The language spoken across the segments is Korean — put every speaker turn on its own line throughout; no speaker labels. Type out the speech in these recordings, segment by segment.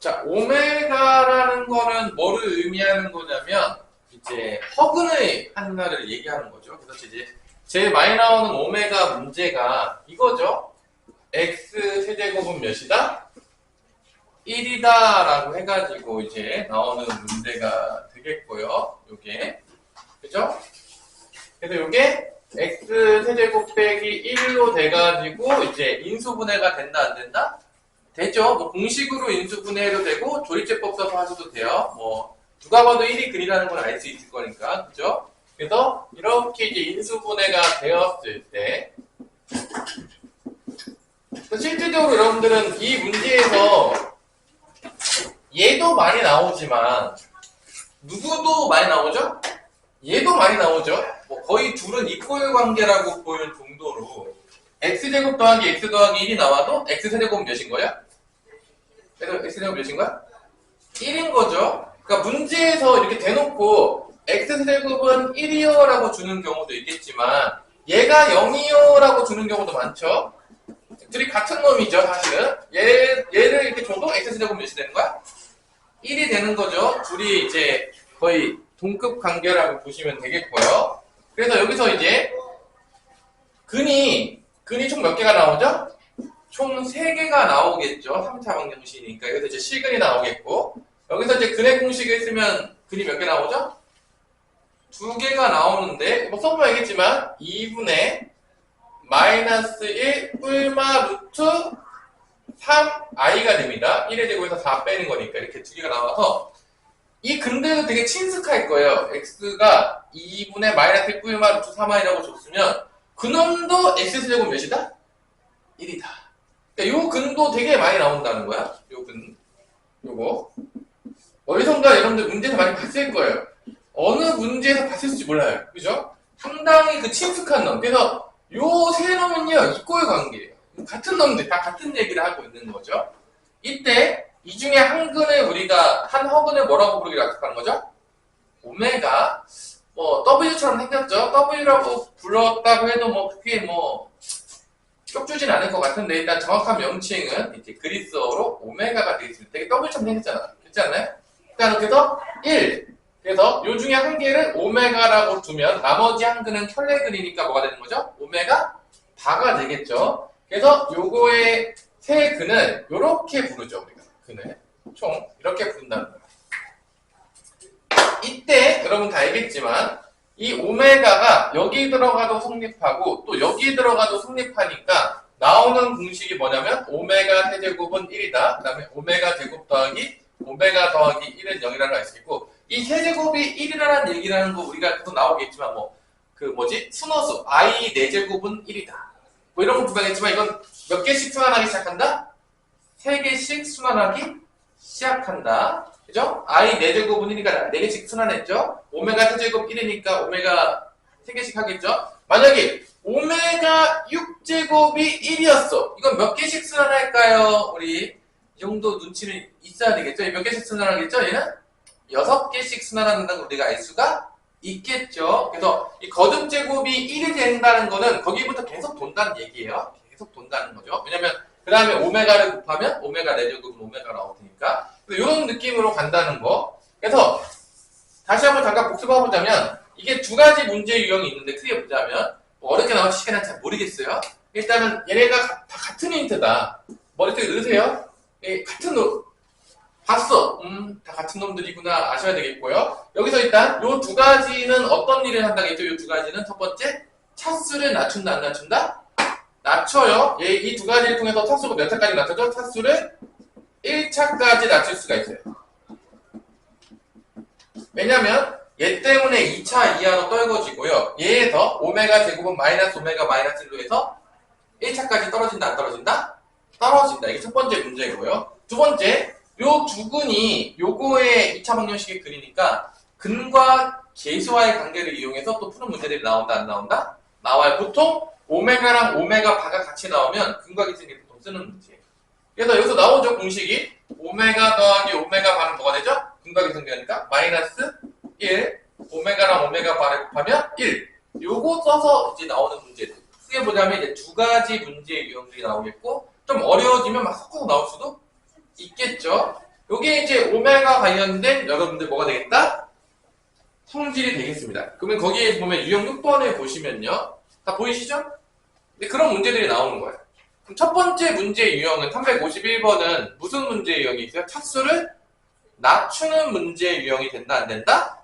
자, 오메가라는 거는 뭐를 의미하는 거냐면, 이제, 허근의 한나를 얘기하는 거죠. 그래서 이제, 제일 많이 나오는 오메가 문제가 이거죠. x 세제곱은 몇이다? 1이다 라고 해가지고 이제 나오는 문제가 되겠고요. 요게. 그죠? 그래서 요게 x 세제곱 빼기 1로 돼가지고 이제 인수분해가 된다, 안 된다? 되죠. 뭐 공식으로 인수분해해도 되고 조립제법 써서 하셔도 돼요. 뭐 누가 봐도 1이 근이라는 걸 알 수 있을 거니까. 그죠? 그래서 이렇게 이제 인수분해가 되었을 때 실질적으로 여러분들은 이 문제에서 얘도 많이 나오지만 누구도 많이 나오죠? 얘도 많이 나오죠? 뭐 거의 둘은 이꼴 관계라고 보일 정도로 x제곱 더하기 x 더하기 1이 나와도 x세제곱은 몇인 거야? 그래서 x세제곱 몇인 거야? 1인 거죠. 그러니까 문제에서 이렇게 대놓고 x세제곱은 1이요 라고 주는 경우도 있겠지만 얘가 0이요 라고 주는 경우도 많죠. 둘이 같은 놈이죠 사실은. 얘를 이렇게 줘도 x세제곱 몇이 되는 거야? 1이 되는 거죠. 둘이 이제 거의 동급 관계라고 보시면 되겠고요. 그래서 여기서 이제 근이 총 몇 개가 나오죠? 총 3개가 나오겠죠. 3차 방정식이니까. 여기서 이제 실근이 나오겠고, 여기서 이제 근의 공식을 쓰면 근이 몇 개 나오죠? 2개가 나오는데, 뭐 써보면 알겠지만, 2분의 마이너스 1 뿔마 루트 3i가 됩니다. 1의 제곱에서 4 빼는 거니까 이렇게 2개가 나와서, 이 근들도 되게 친숙할 거예요. x가 2분의 마이너스 1 뿔마 루트 3i라고 줬으면, 그놈도 x제곱 몇이다? 1이다. 그러니까 요 근도 되게 많이 나온다는 거야. 요 근. 요거. 어디선가 여러분들 문제에서 많이 봤을 거예요. 어느 문제에서 봤을지 몰라요. 그죠? 상당히 그 친숙한 놈. 그래서 요 세 놈은요, 이꼴 관계예요. 같은 놈들, 다 같은 얘기를 하고 있는 거죠. 이때, 이 중에 한 근을 우리가, 한 허근을 뭐라고 부르기로 약속하는 거죠? 오메가. 뭐 W처럼 생겼죠. W라고 불렀다고 해도 뭐 그게 뭐 쪽주진 않을 것 같은데 일단 정확한 명칭은 이제 그리스어로 오메가가 되겠습니다. 되게 W처럼 생겼잖아. 그렇지 않나요? 일단 그래서 1. 그래서 요 중에 한 개를 오메가라고 두면 나머지 한 근은 켤레근이니까 뭐가 되는 거죠? 오메가 바가 되겠죠. 그래서 요거의 세 근을 요렇게 부르죠. 우리가 근을 총 이렇게 부른다는 거예요. 이때 여러분 다 알겠지만 이 오메가가 여기 들어가도 성립하고 또 여기 들어가도 성립하니까 나오는 공식이 뭐냐면 오메가 세제곱은 1이다. 그 다음에 오메가 제곱 더하기 오메가 더하기 1은 0이라는 걸 알 수 있고 이 세제곱이 1이라는 얘기라는 거 우리가 계속 나오겠지만 뭐 그 뭐지? 순어수 i 4제곱은 1이다. 뭐 이런 거 부담했지만 이건 몇 개씩 순환하기 시작한다? 3개씩 순환하기 시작한다. 그죠? i 4제곱은 1이니까 4개씩 순환했죠? 오메가 세제곱 1이니까 오메가 3개씩 하겠죠? 만약에 오메가 6제곱이 1이었어. 이건 몇 개씩 순환할까요? 우리 이 정도 눈치는 있어야 되겠죠? 몇 개씩 순환하겠죠? 얘는 6개씩 순환한다고 우리가 알 수가 있겠죠? 그래서 이 거듭제곱이 1이 된다는 거는 거기부터 계속 돈다는 얘기예요. 계속 돈다는 거죠. 왜냐면 그 다음에 오메가를 곱하면 오메가 4제곱은 오메가 나올 테니까 이런 느낌으로 간다는 거. 그래서 다시 한번 잠깐 복습해보자면 이게 두 가지 문제 유형이 있는데 크게 보자면 뭐 어렵게 나올지 시간은 잘 모르겠어요. 일단은 얘네가 다 같은 힌트다. 머릿속에 넣으세요. 같은 놈 봤어. 다 같은 놈들이구나 아셔야 되겠고요. 여기서 일단 요 두 가지는 어떤 일을 한다겠죠? 요 두 가지는 첫 번째 차수를 낮춘다 안 낮춘다? 낮춰요. 이 두 가지를 통해서 차수가 몇 차까지 낮춰죠? 차수를 1차까지 낮출 수가 있어요. 왜냐면 얘 때문에 2차 이하로 떨궈지고요. 얘에서 오메가 제곱은 마이너스 오메가 마이너스 1로 해서 1차까지 떨어진다 안 떨어진다? 떨어진다. 이게 첫 번째 문제고요. 두 번째, 요 두 근이 요거의 2차 방정식의 근이니까 근과 계수와의 관계를 이용해서 또 푸는 문제들이 나온다 안 나온다? 나와요. 보통 오메가랑 오메가 바가 같이 나오면 근과 계수를 보통 쓰는 문제예요. 그래서 여기서 나오죠 공식이 오메가 더하기 오메가 바는 뭐가 되죠? 근과 계수니까 마이너스 1 오메가랑 오메가 바를 곱하면 1 요거 써서 이제 나오는 문제들 크게 보자면 이제 두 가지 문제의 유형들이 나오겠고 좀 어려워지면 막 섞어서 나올 수도 있겠죠. 요게 이제 오메가 관련된 여러분들 뭐가 되겠다? 성질이 되겠습니다. 그러면 거기에 보면 유형 6번에 보시면요. 다 보이시죠? 근데 그런 문제들이 나오는 거예요. 그럼 첫 번째 문제 유형은 351번은 무슨 문제 유형이 있어요? 차수를 낮추는 문제 유형이 된다, 안 된다?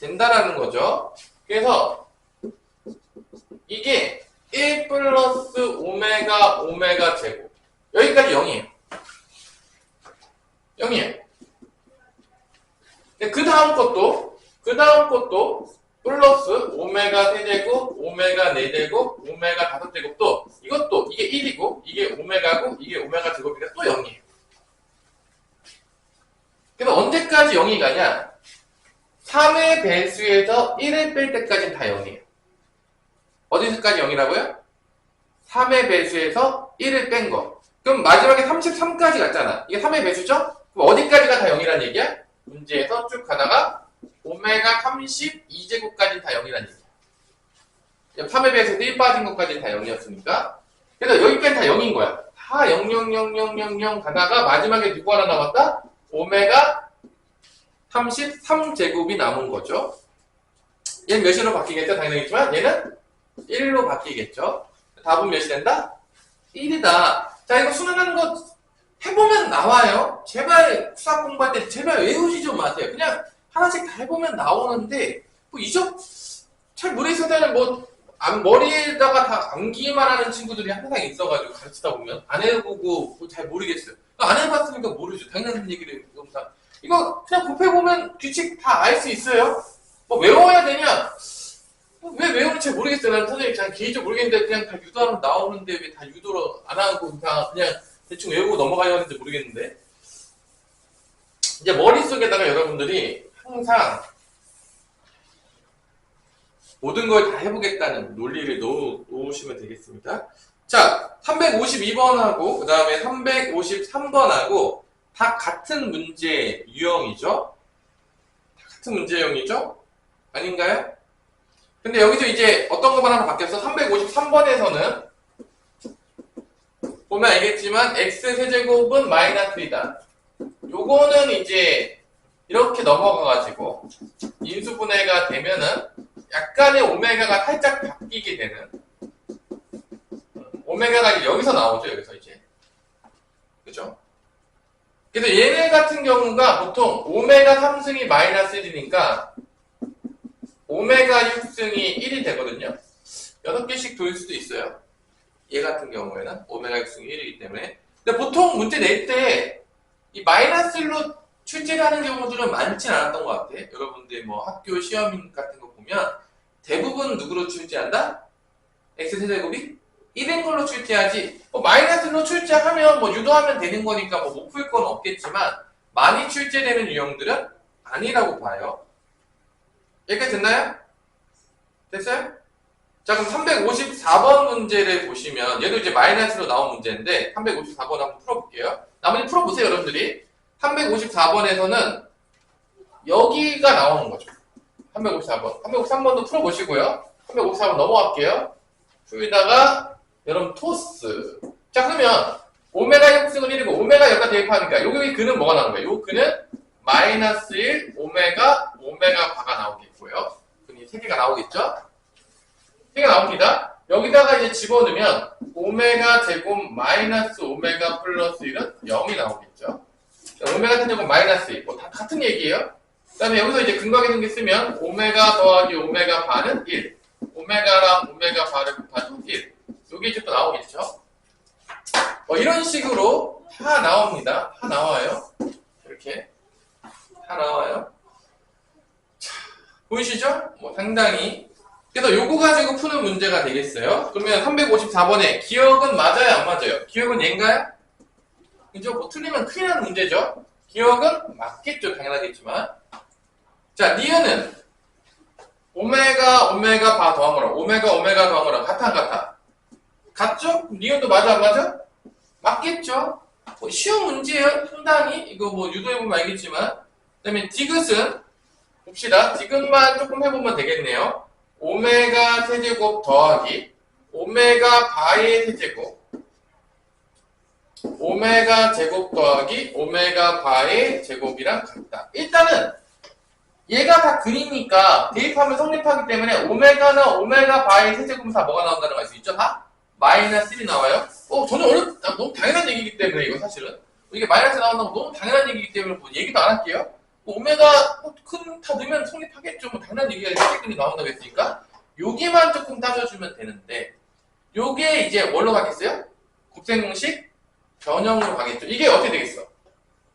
된다라는 거죠. 그래서 이게 1 플러스 오메가 제곱. 여기까지 0이에요. 0이에요. 그 다음 것도 플러스 오메가 세제곱, 오메가 4제곱, 오메가 5제곱도 이것도 이게 1이고 이게 오메가고 이게 오메가 제곱이니까 또 0이에요. 그래서 언제까지 0이 가냐? 3의 배수에서 1을 뺄 때까지는 다 0이에요. 어디서까지 0이라고요? 3의 배수에서 1을 뺀 거. 그럼 마지막에 33까지 갔잖아. 이게 3의 배수죠? 그럼 어디까지가 다 0이란 얘기야? 문제에서 쭉 가다가 오메가 32제곱까지는 다 0이란 얘기야. 3의 배수에서 1 빠진 것까지는 다 0이었으니까. 그래서 여기까지 다 0인 거야. 다 0, 0, 0, 0, 0, 0 가다가 마지막에 누구 하나 남았다? 오메가 33제곱이 남은 거죠. 얘는 몇으로 바뀌겠죠? 당연히지만 얘는 1로 바뀌겠죠. 답은 몇이 된다? 1이다. 자, 이거 수능하는 거 해보면 나와요. 제발 수학 공부할 때 제발 외우지 좀 마세요. 그냥 하나씩 다 해보면 나오는데 뭐 잘 모르겠으면 뭐 머리에다가 다 암기만 하는 친구들이 항상 있어가지고 가르치다 보면 안 해보고 뭐 잘 모르겠어요. 안 해봤으니까 모르죠. 당연한 얘기를 영상. 이거 그냥 곱해보면 규칙 다 알 수 있어요. 뭐 외워야 되냐? 왜 외우는지 잘 모르겠어요. 난 선생님 그냥 개인적으로 모르겠는데 그냥 다 유도하면 나오는데 왜 다 유도를 안 하고 그냥 대충 외우고 넘어가려 하는지 모르겠는데 이제 머릿속에다가 여러분들이 항상 모든 걸 다 해보겠다는 논리를 놓으시면 되겠습니다. 자, 352번하고 그 다음에 353번하고 다 같은 문제 유형이죠? 같은 문제 유형이죠? 아닌가요? 근데 여기서 이제 어떤 것만 하나 바뀌었어? 353번에서는 보면 알겠지만 x 세제곱은 마이너스 1이다. 요거는 이제 이렇게 넘어가가지고 인수분해가 되면은 약간의 오메가가 살짝 바뀌게 되는 오메가가 이제 여기서 나오죠. 여기서 이제 그죠? 그래서 얘네 같은 경우가 보통 오메가 3승이 마이너스 1이니까 오메가 6승이 1이 되거든요. 6개씩 돌 수도 있어요. 얘 같은 경우에는 오메가 6승이 1이기 때문에. 근데 보통 문제 낼 때 이 마이너스 1로 출제를 하는 경우들은 많진 않았던 것 같아. 여러분들 뭐 학교 시험 같은 거 보면 대부분 누구로 출제한다? x세제곱이 1인 걸로 출제하지. 뭐 마이너스 1로 출제하면 뭐 유도하면 되는 거니까 뭐 못 풀 건 없겠지만 많이 출제되는 유형들은 아니라고 봐요. 여기까지 됐나요? 됐어요? 자, 그럼 354번 문제를 보시면 얘도 이제 마이너스로 나온 문제인데 354번 한번 풀어볼게요. 나머지 풀어보세요, 여러분들이. 354번에서는 여기가 나오는 거죠. 354번. 353번도 풀어보시고요. 354번 넘어갈게요. 여기다가 여러분 토스. 자, 그러면 오메가 역승은 1이고 오메가 여기다 대입하니까 여기 근은 뭐가 나오는 거예요? 요 근은 마이너스 1 오메가 바가 나오겠고요. 근이 3개가 나오겠죠? 3개가 나옵니다. 여기다가 이제 집어넣으면 오메가 제곱 마이너스 오메가 플러스 1은 0이 나오겠죠. 오메가 세제곱 마이너스 1. 뭐 다 같은 얘기예요. 그 다음에 여기서 이제 근각의 등기 쓰면 오메가 더하기 오메가 바는 1. 오메가랑 오메가 바를 곱하면 1. 요게 이제 또 나오겠죠. 이런 식으로 다 나옵니다. 다 나와요. 이렇게. 다 나와요. 자, 보이시죠? 뭐 상당히. 그래서 요거 가지고 푸는 문제가 되겠어요. 그러면 354번에 기억은 맞아요? 안 맞아요? 기억은 얘인가요? 그죠? 뭐 틀리면 큰일 나는 문제죠? 기억은 맞겠죠? 당연하겠지만. 자, 니은은 오메가 바 더한 거랑 오메가 더한 거랑 같아 안 같아? 같죠? 니은도 맞아 안 맞아? 맞겠죠? 뭐 쉬운 문제예요. 상당히. 이거 뭐 유도해보면 알겠지만. 그 다음에 디귿은 봅시다. 디귿만 조금 해보면 되겠네요. 오메가 세제곱 더하기 오메가 바의 세제곱 오메가 제곱 더하기 오메가 바의 제곱이랑 같다. 일단은 얘가 다 근이니까 대입하면 성립하기 때문에 오메가나 오메가 바의 세제곱은 다 뭐가 나온다는 거 알 수 있죠? 다 마이너스 1이 나와요. 전혀 너무 당연한 얘기이기 때문에 이거 사실은 이게 마이너스 나온다는 거 너무 당연한 얘기이기 때문에 뭐 얘기도 안 할게요. 오메가 큰 다 넣으면 성립하겠죠. 뭐 당연한 얘기가 세제곱이 나온다고 했으니까 여기만 조금 따져주면 되는데 요게 이제 뭘로 가겠어요? 곱셈 공식 변형으로 가겠죠. 이게 어떻게 되겠어?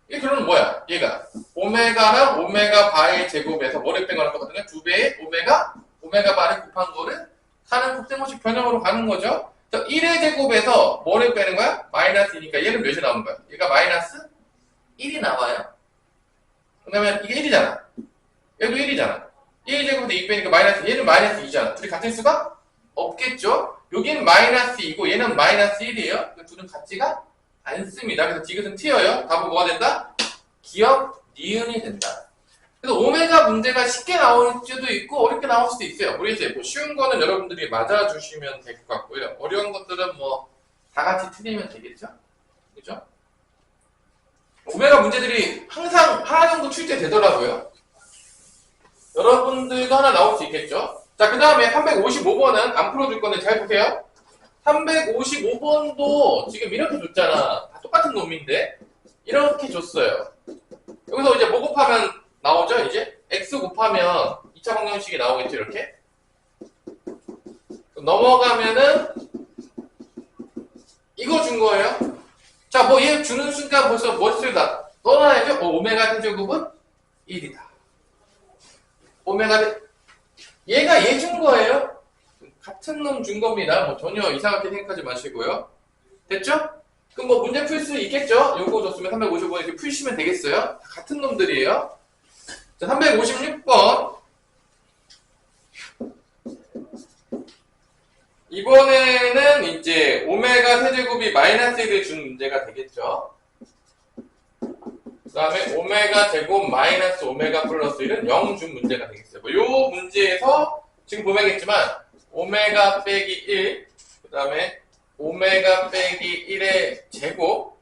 이게 그러면 뭐야? 얘가 오메가랑 오메가 바의 제곱에서 뭐를 뺀 거랑 똑같은 거야? 2배의 오메가 바를 곱한 거를 하는 곱셈 공식 변형으로 가는 거죠. 1의 제곱에서 뭐를 빼는 거야? 마이너스 2니까 얘는 몇이 나오는 거야? 얘가 마이너스 1이 나와요. 그러면 이게 1이잖아. 얘도 1이잖아. 1 제곱에서 2 빼니까 마이너스, 얘는 마이너스 2잖아. 둘이 같을 수가 없겠죠? 여기는 마이너스 2고 얘는 마이너스 1이에요. 둘은 같지가 않습니다. 그래서 디귿은 튀어요. 답은 뭐가 된다? 기억 니은이 된다. 그래서 오메가 문제가 쉽게 나올 수도 있고 어렵게 나올 수도 있어요. 모르겠어요. 뭐 쉬운 거는 여러분들이 맞아주시면 될 것 같고요. 어려운 것들은 뭐 다 같이 틀리면 되겠죠? 그죠? 오메가 문제들이 항상 하나 정도 출제 되더라고요. 여러분들도 하나 나올 수 있겠죠? 자, 그 다음에 355번은 안 풀어줄 건데 잘 보세요. 355번도 지금 이렇게 줬잖아. 다 똑같은 놈인데 이렇게 줬어요. 여기서 이제 뭐 곱하면 나오죠? 이제 x 곱하면 2차 방정식이 나오겠죠? 이렇게 넘어가면은 이거 준 거예요. 자, 뭐 얘 주는 순간 벌써 머릿속에 떠나야죠? 오메가 세제곱은 1이다. 오메가 얘가 얘 준 거예요. 같은 놈 준 겁니다. 뭐 전혀 이상하게 생각하지 마시고요. 됐죠? 그럼 뭐 문제 풀 수 있겠죠? 요거 줬으면 355번 이렇게 푸시면 되겠어요? 같은 놈들이에요. 자, 356번. 이번에는 이제 오메가 세제곱이 마이너스 1을 준 문제가 되겠죠? 그 다음에 오메가 제곱 마이너스 오메가 플러스 1은 0 준 문제가 되겠어요. 뭐 요 문제에서 지금 보면겠지만 오메가 빼기 1, 그 다음에 오메가 빼기 1의 제곱,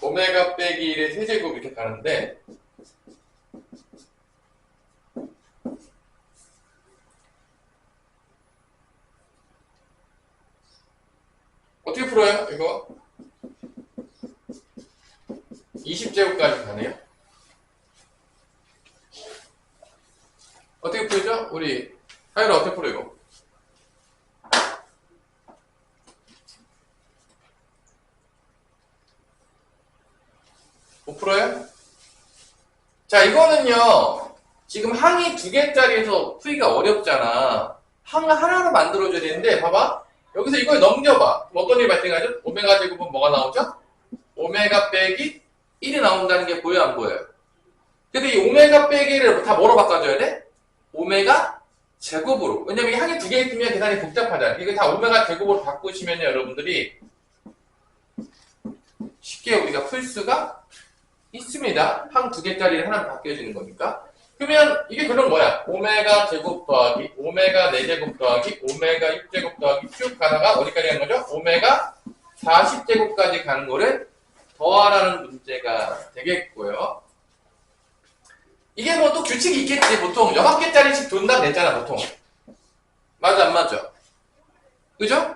오메가 빼기 1의 세제곱 이렇게 가는데 어떻게 풀어요? 이거 20제곱까지 가네요. 어떻게 풀죠? 우리 하율아 어떻게 풀어 이거? 못 풀어요? 자, 이거는요 지금 항이 2개짜리에서 풀기가 어렵잖아. 항을 하나로 만들어줘야 되는데 봐봐, 여기서 이걸 넘겨봐. 그럼 어떤 일이 발생하죠? 오메가 제곱은 뭐가 나오죠? 오메가 빼기 1이 나온다는 게 보여 안 보여요? 근데 이 오메가 빼기를 다 뭐로 바꿔줘야 돼? 오메가 제곱으로. 왜냐면 이 항이 2개 있으면 계산이 복잡하잖아. 이거 다 오메가 제곱으로 바꾸시면요 여러분들이 쉽게 우리가 풀 수가 있습니다. 항 2개짜리를 하나 바뀌어지는 거니까. 그러면 이게 그럼 뭐야? 오메가 제곱 더하기 오메가 4제곱 더하기 오메가 6제곱 더하기 쭉 가다가 어디까지 가는 거죠? 오메가 40제곱까지 가는 거를 더하라는 문제가 되겠고요. 이게 뭐 또 규칙이 있겠지. 보통 6개짜리씩 돈다 냈잖아 보통. 맞아 안 맞아? 그죠?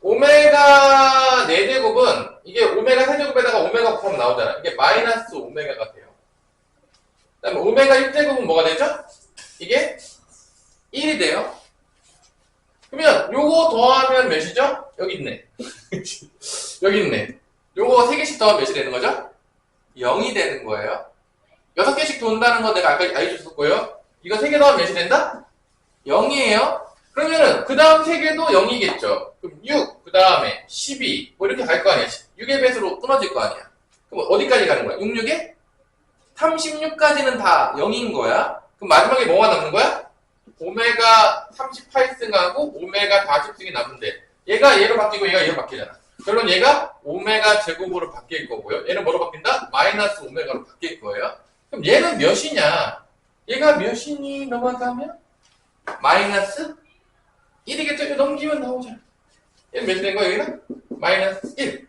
오메가 4제곱은 이게 오메가 3제곱에다가 오메가 곱하면 나오잖아. 이게 마이너스 오메가가 돼요. 그 다음에 오메가 6제곱은 뭐가 되죠? 이게 1이 돼요. 그러면 요거 더하면 몇이죠? 여기 있네. 여기 있네. 요거 3개씩 더하면 몇이 되는 거죠? 0이 되는 거예요. 6개씩 돈다는 건 내가 아까 알려줬었고요. 이거 3개 더하면 몇이 된다? 0이에요. 그러면은 그 다음 3개도 0이겠죠. 그럼 6, 그 다음에 12, 뭐 이렇게 갈 거 아니야. 6의 배수로 끊어질 거 아니야. 그럼 어디까지 가는 거야? 6, 6에? 36까지는 다 0인 거야. 그럼 마지막에 뭐가 남는 거야? 오메가 38승하고 오메가 40승이 남는데 얘가 얘로 바뀌고 얘가 얘로 바뀌잖아. 결론 얘가 오메가 제곱으로 바뀔 거고요. 얘는 뭐로 바뀐다? 마이너스 오메가로 바뀔 거예요. 그럼 얘는 몇이냐? 얘가 몇이니 넘어가면? 마이너스 1이겠죠? 넘기면 나오잖아. 1 몇이 된 거야, 여기는? 마이너스 1.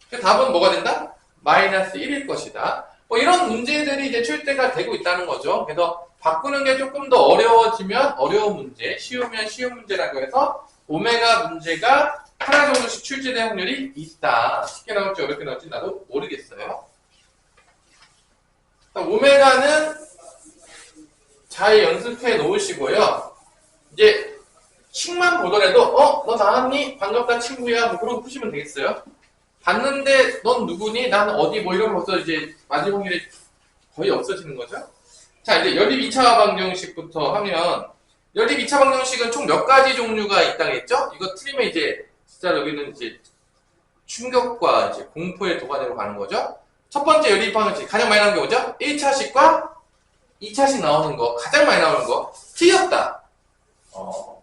그 답은 뭐가 된다? 마이너스 1일 것이다. 뭐 이런 문제들이 이제 출제가 되고 있다는 거죠. 그래서 바꾸는 게 조금 더 어려워지면 어려운 문제, 쉬우면 쉬운 문제라고 해서 오메가 문제가 하나 정도씩 출제될 확률이 있다. 쉽게 나올지 어렵게 나올지 나도 모르겠어요. 오메가는 잘 연습해 놓으시고요. 이제 식만 보더라도 너 나왔니? 반갑다 친구야. 뭐 그러고 푸시면 되겠어요. 봤는데 넌 누구니? 난 어디 뭐 이런 거 벌써 이제 맞을 확률이 거의 없어지는 거죠. 자, 이제 연립 2차 방정식부터 하면 연립 2차 방정식은 총 몇 가지 종류가 있다고 했죠? 이거 틀리면 이제 진짜 여기는 이제 충격과 이제 공포의 도가니로 가는 거죠. 첫 번째 연립 방정식 가장 많이 나오는 게 뭐죠? 1차식과 2차식 나오는 거 가장 많이 나오는 거 틀렸다.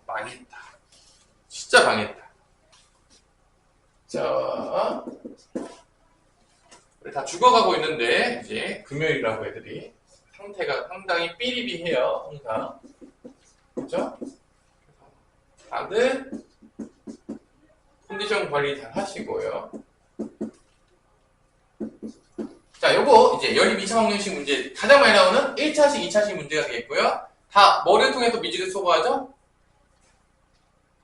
망했다. 진짜 망했다. 자, 우리 다 죽어가고 있는데 이제 금요일이라고 애들이 상태가 상당히 삐리비해요. 항상. 그죠? 다들 컨디션 관리 잘 하시고요. 자, 요거 이제 연립 2차 방정식 문제 가장 많이 나오는 1차식, 2차식 문제가 되겠고요. 다 뭐를 통해서 미지를 소거하죠?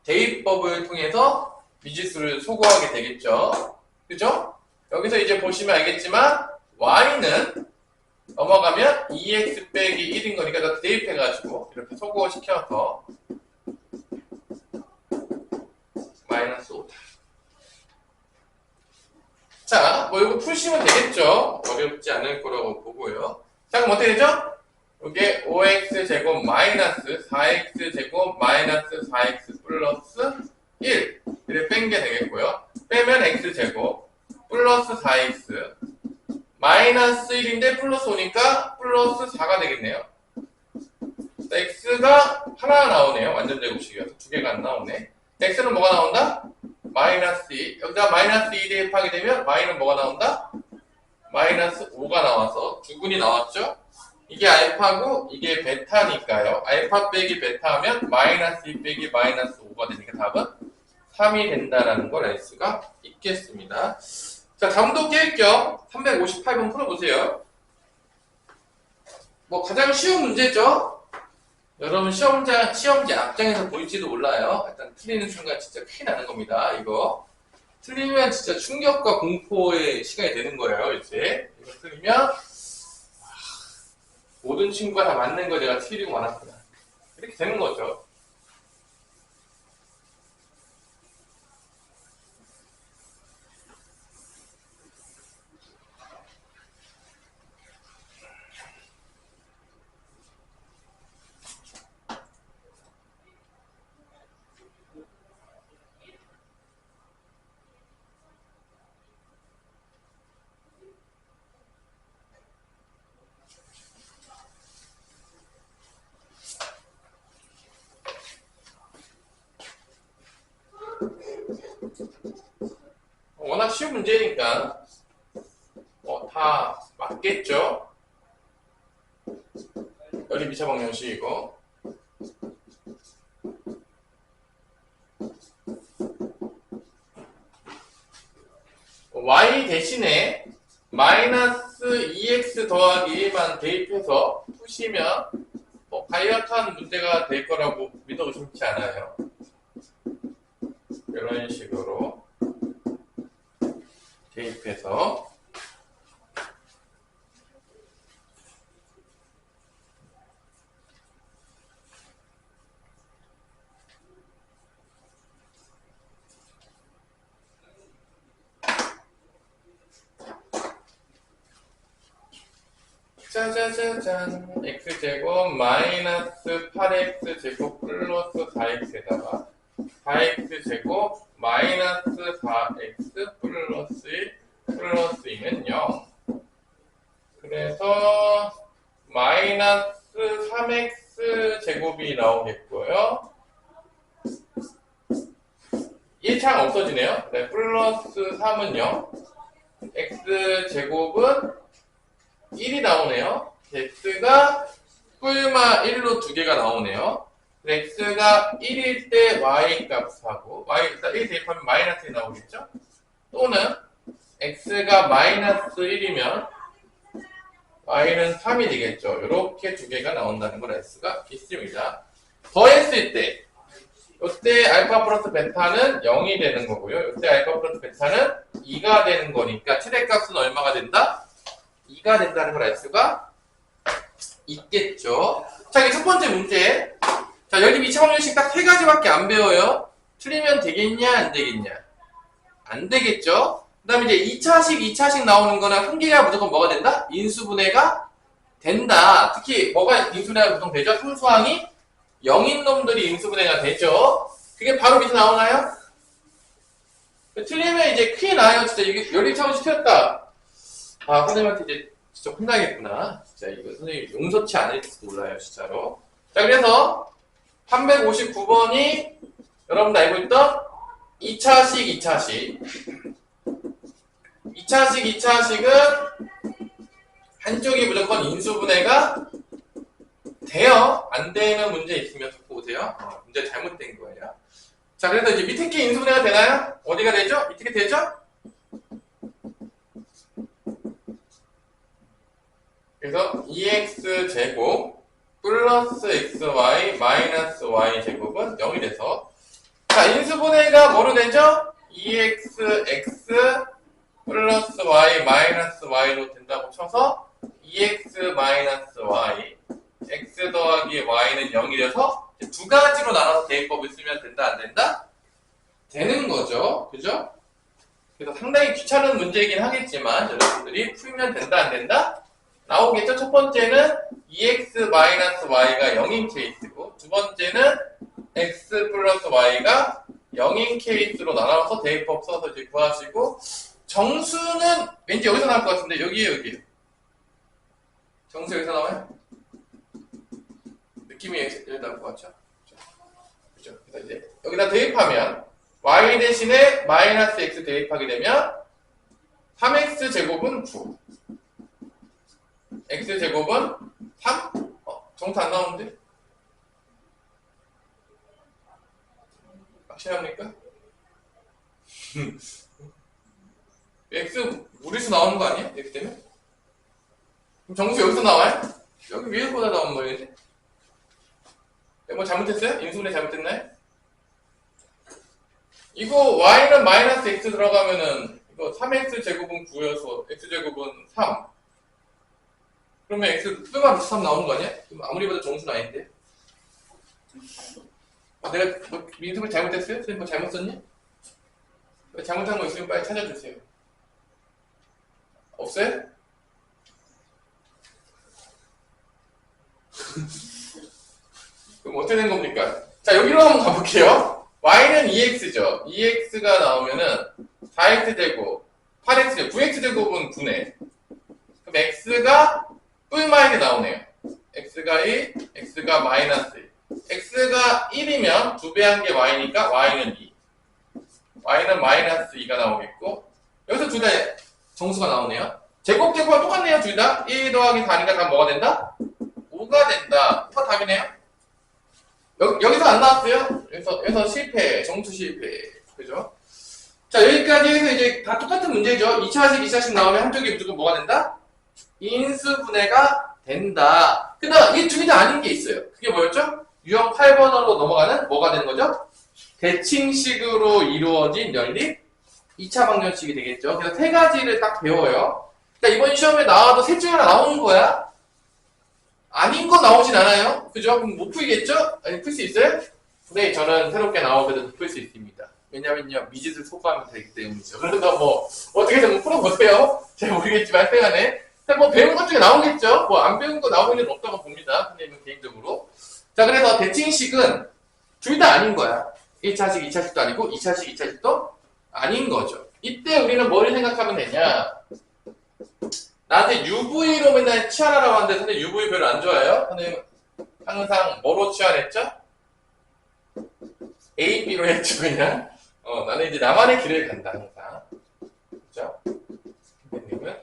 대입법을 통해서 미지수를 소거하게 되겠죠. 그죠? 여기서 이제 보시면 알겠지만 y는 넘어가면 2x 빼기 1인 거니까 다 대입해가지고 이렇게 소거시켜서 마이너스 5다. 자, 뭐 이거 푸시면 되겠죠. 어렵지 않을 거라고 보고요. 자, 그럼 어떻게 되죠? 이게 5x제곱 마이너스 4x제곱 마이너스 4x 플러스 1 이렇게 뺀 게 되겠고요. 빼면 x제곱 플러스 4x 마이너스 1인데 플러스 5니까 플러스 4가 되겠네요. x가 하나 나오네요. 완전 제곱식이어서 두 개가 안 나오네. x는 뭐가 나온다? 마이너스 2. 여기다 마이너스 2 대입하게 되면 y는 뭐가 나온다? 마이너스 5가 나와서 두근이 나왔죠? 이게 알파고 이게 베타니까요. 알파 빼기 베타 하면 마이너스 2 빼기 마이너스 5가 되니까 답은 3이 된다라는 걸 알 수가 있겠습니다. 자, 다음도 깰 겸 358번 풀어보세요. 뭐 가장 쉬운 문제죠? 여러분 시험지 앞장에서 보일지도 몰라요. 일단 틀리는 순간 진짜 큰일 나는 겁니다. 이거 틀리면 진짜 충격과 공포의 시간이 되는 거예요. 이제 이거 틀리면 모든 친구가 다 맞는 거 내가 틀리고 말았구나. 이렇게 되는 거죠. 워낙 쉬운 문제니까 다 맞겠죠? 연립 2차 방정식이고 y 대신에 마이너스 2x 더하기 1만 대입해서 푸시면 간략한 문제가 될 거라고 믿어 의심치 않아요. 이런 식으로 대입해서 짜자자잔 x제곱 마이너스 8x제곱 플러스 4x에다가 4x제곱 마이너스 4x 플러스 1 플러스 2는 0. 그래서 마이너스 3x 제곱이 나오겠고요. 1창 없어지네요. 네, 플러스 3은 0. x제곱은 1이 나오네요. x가 뿔마 1로 두 개가 나오네요. x가 1일 때 y 값하고 y 일단 1 대입하면 마이너스 1 나오겠죠? 또는 x가 마이너스 1이면 y는 3이 되겠죠. 이렇게 두 개가 나온다는 걸 알 수가 있습니다. 더했을 때 이때 알파 플러스 베타는 0이 되는 거고요. 이때 알파 플러스 베타는 2가 되는 거니까 최대값은 얼마가 된다? 2가 된다는 걸 알 수가 있겠죠. 자, 이게 첫 번째 문제. 자, 연립 2차 방정식 딱 세 가지밖에 안 배워요. 틀리면 되겠냐, 안 되겠냐? 안 되겠죠? 그 다음에 이제 2차식 나오는 거나 한 개가 무조건 뭐가 된다? 인수분해가 된다. 특히 뭐가 인수분해가 보통 되죠? 상수항이 0인 놈들이 인수분해가 되죠. 그게 바로 밑에 나오나요? 틀리면 이제 큰일 나요. 진짜 이게 연립 차원식 틀렸다. 아, 선생님한테 이제 진짜 혼나겠구나. 진짜 이거 선생님 용서치 않을지도 몰라요, 진짜로. 자, 그래서 359번이 여러분들 알고 있던 2차식. 2차식은 한쪽이 무조건 인수분해가 돼요. 안 되는 문제 있으면 듣고 오세요. 문제 잘못된 거예요. 자, 그래서 이제 밑에 게 인수분해가 되나요? 어디가 되죠? 밑에 게 되죠? 그래서 2x제곱 플러스 xy 마이너스 y제곱은 0이 돼서 자, 인수분해가 뭐로 되죠? 2xx 플러스 y 마이너스 y로 된다고 쳐서 2x 마이너스 y x 더하기 y는 0이 돼서 두 가지로 나눠서 대입법을 쓰면 된다, 안 된다? 되는 거죠. 그죠? 그래서 상당히 귀찮은 문제이긴 하겠지만 여러분들이 풀면 된다, 안 된다? 나오겠죠? 첫 번째는 2x 마이너스 y가 0인 케이스고 두 번째는 x 플러스 y가 0인 케이스로 나눠서 대입법 써서 이제 구하시고 정수는 왠지 여기서 나올 것 같은데 여기에요. 정수 여기서 나와요? 느낌이 여기 나올 것 같죠? 그죠? 그래서 이제 여기다 대입하면 y 대신에 마이너스 x 대입하게 되면 3x 제곱은 9 x 제곱은 3? 정수 안 나오는데? 확실합니까? x 무리수 나오는 거 아니야? 이렇게 되면? 그럼 정수 여기서 나와요? 여기 위에보다 나오는 거예요. 뭐 잘못했어요? 인수분해 잘못했나요? 이거 y는 마이너스 x 들어가면은 이거 3x 제곱은 9여서 x 제곱은 3. 그러면 x 뿔만 3 나오는 거 아니야? 아무리 봐도 정수는 아닌데. 내가 뭐 인수분해 잘못했어요? 선생님 뭐 잘못 썼니? 잘못한 거 있으면 빨리 찾아주세요. 없어요? 그럼 어떻게 된 겁니까? 자, 여기로 한번 가볼게요. y는 2x죠. 2x가 나오면은 4x제곱, 8x제곱, 9x제곱은 9네. 그럼 x가 뿔마이게 나오네요. x가 1, x가 마이너스 1. x가 1이면 2배 한 게 y니까 y는 2. y는 마이너스 2가 나오겠고 여기서 둘 다 정수가 나오네요. 제곱제곱은 똑같네요. 둘 다 1 더하기 4니까 다 뭐가 된다? 5가 된다. 5가 답이네요. 여기서 안 나왔어요? 여기서 실패, 정수 실패. 그죠? 자, 여기까지 해서 이제 다 똑같은 문제죠. 2차식 나오면 한쪽이 무조건 뭐가 된다? 인수분해가 된다. 근데 이 두 개 다 아닌 게 있어요. 그게 뭐였죠? 유형 8번으로 넘어가는 뭐가 되는 거죠? 대칭식으로 이루어진 연립 2차 방정식이 되겠죠. 그래서 세 가지를 딱 배워요. 그러니까 이번 시험에 나와도 셋 중에 하나 나오는 거야. 아닌 거 나오진 않아요. 그죠? 그럼 못 풀겠죠? 아니, 풀 수 있어요? 네, 저는 새롭게 나오거든 풀 수 있습니다. 왜냐면요, 미지를 소구하면 되기 때문이죠. 그래서 뭐, 어떻게든 뭐 풀어보세요. 잘 모르겠지만, 하여간에. 뭐, 배운 것 중에 나오겠죠? 뭐, 안 배운 거 나오는 일은 없다고 봅니다. 선생님은 개인적으로. 자, 그래서 대칭식은 둘 다 아닌 거야. 1차식, 2차식도 아니고, 2차식, 2차식도 아닌 거죠. 이때 우리는 뭘 생각하면 되냐? 나한테 UV로 맨날 치환하라고 하는데 선생님 UV 별로 안 좋아해요? 선생님 항상 뭐로 치환했죠? A, B로 했죠 그냥. 나는 이제 나만의 길을 간다 항상. 그죠? 선생님은.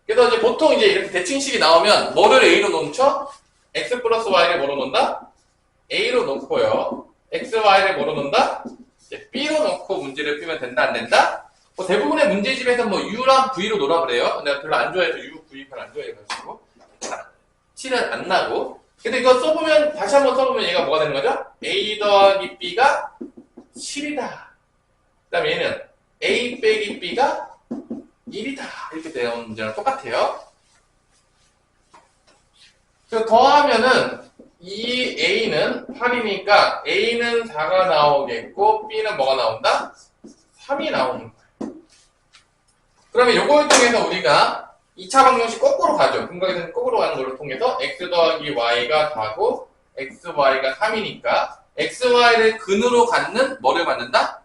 그래서 이제 보통 이제 이렇게 대칭식이 나오면 뭐를 A로 놓죠? X 플러스 Y를 뭐로 놓는다? A로 놓고요. X, Y를 뭐로 놓는다? 이제 B로 놓고 문제를 풀면 된다, 안 된다? 뭐 대부분의 문제집에서 뭐 U랑 V로 놓으라 그래요. 내가 별로 안 좋아해서 U, V 별로 안 좋아해가지고. 티는 안 나고. 근데 이거 써보면, 다시 한번 써보면 얘가 뭐가 되는 거죠? A 더하기 B가 7이다. 그 다음에 얘는 A 빼기 B가 1이다. 이렇게 되는 문제랑 똑같아요. 그래서 더하면은 이 A는 8이니까 A는 4가 나오겠고 B는 뭐가 나온다? 3이 나오는 거예요. 그러면 요걸 통해서 우리가 2차 방정식 거꾸로 가죠. 근각에서는 거꾸로 가는 걸로 통해서 x 더하기 y가 4고 xy가 3이니까 xy를 근으로 갖는 뭐를 만든다?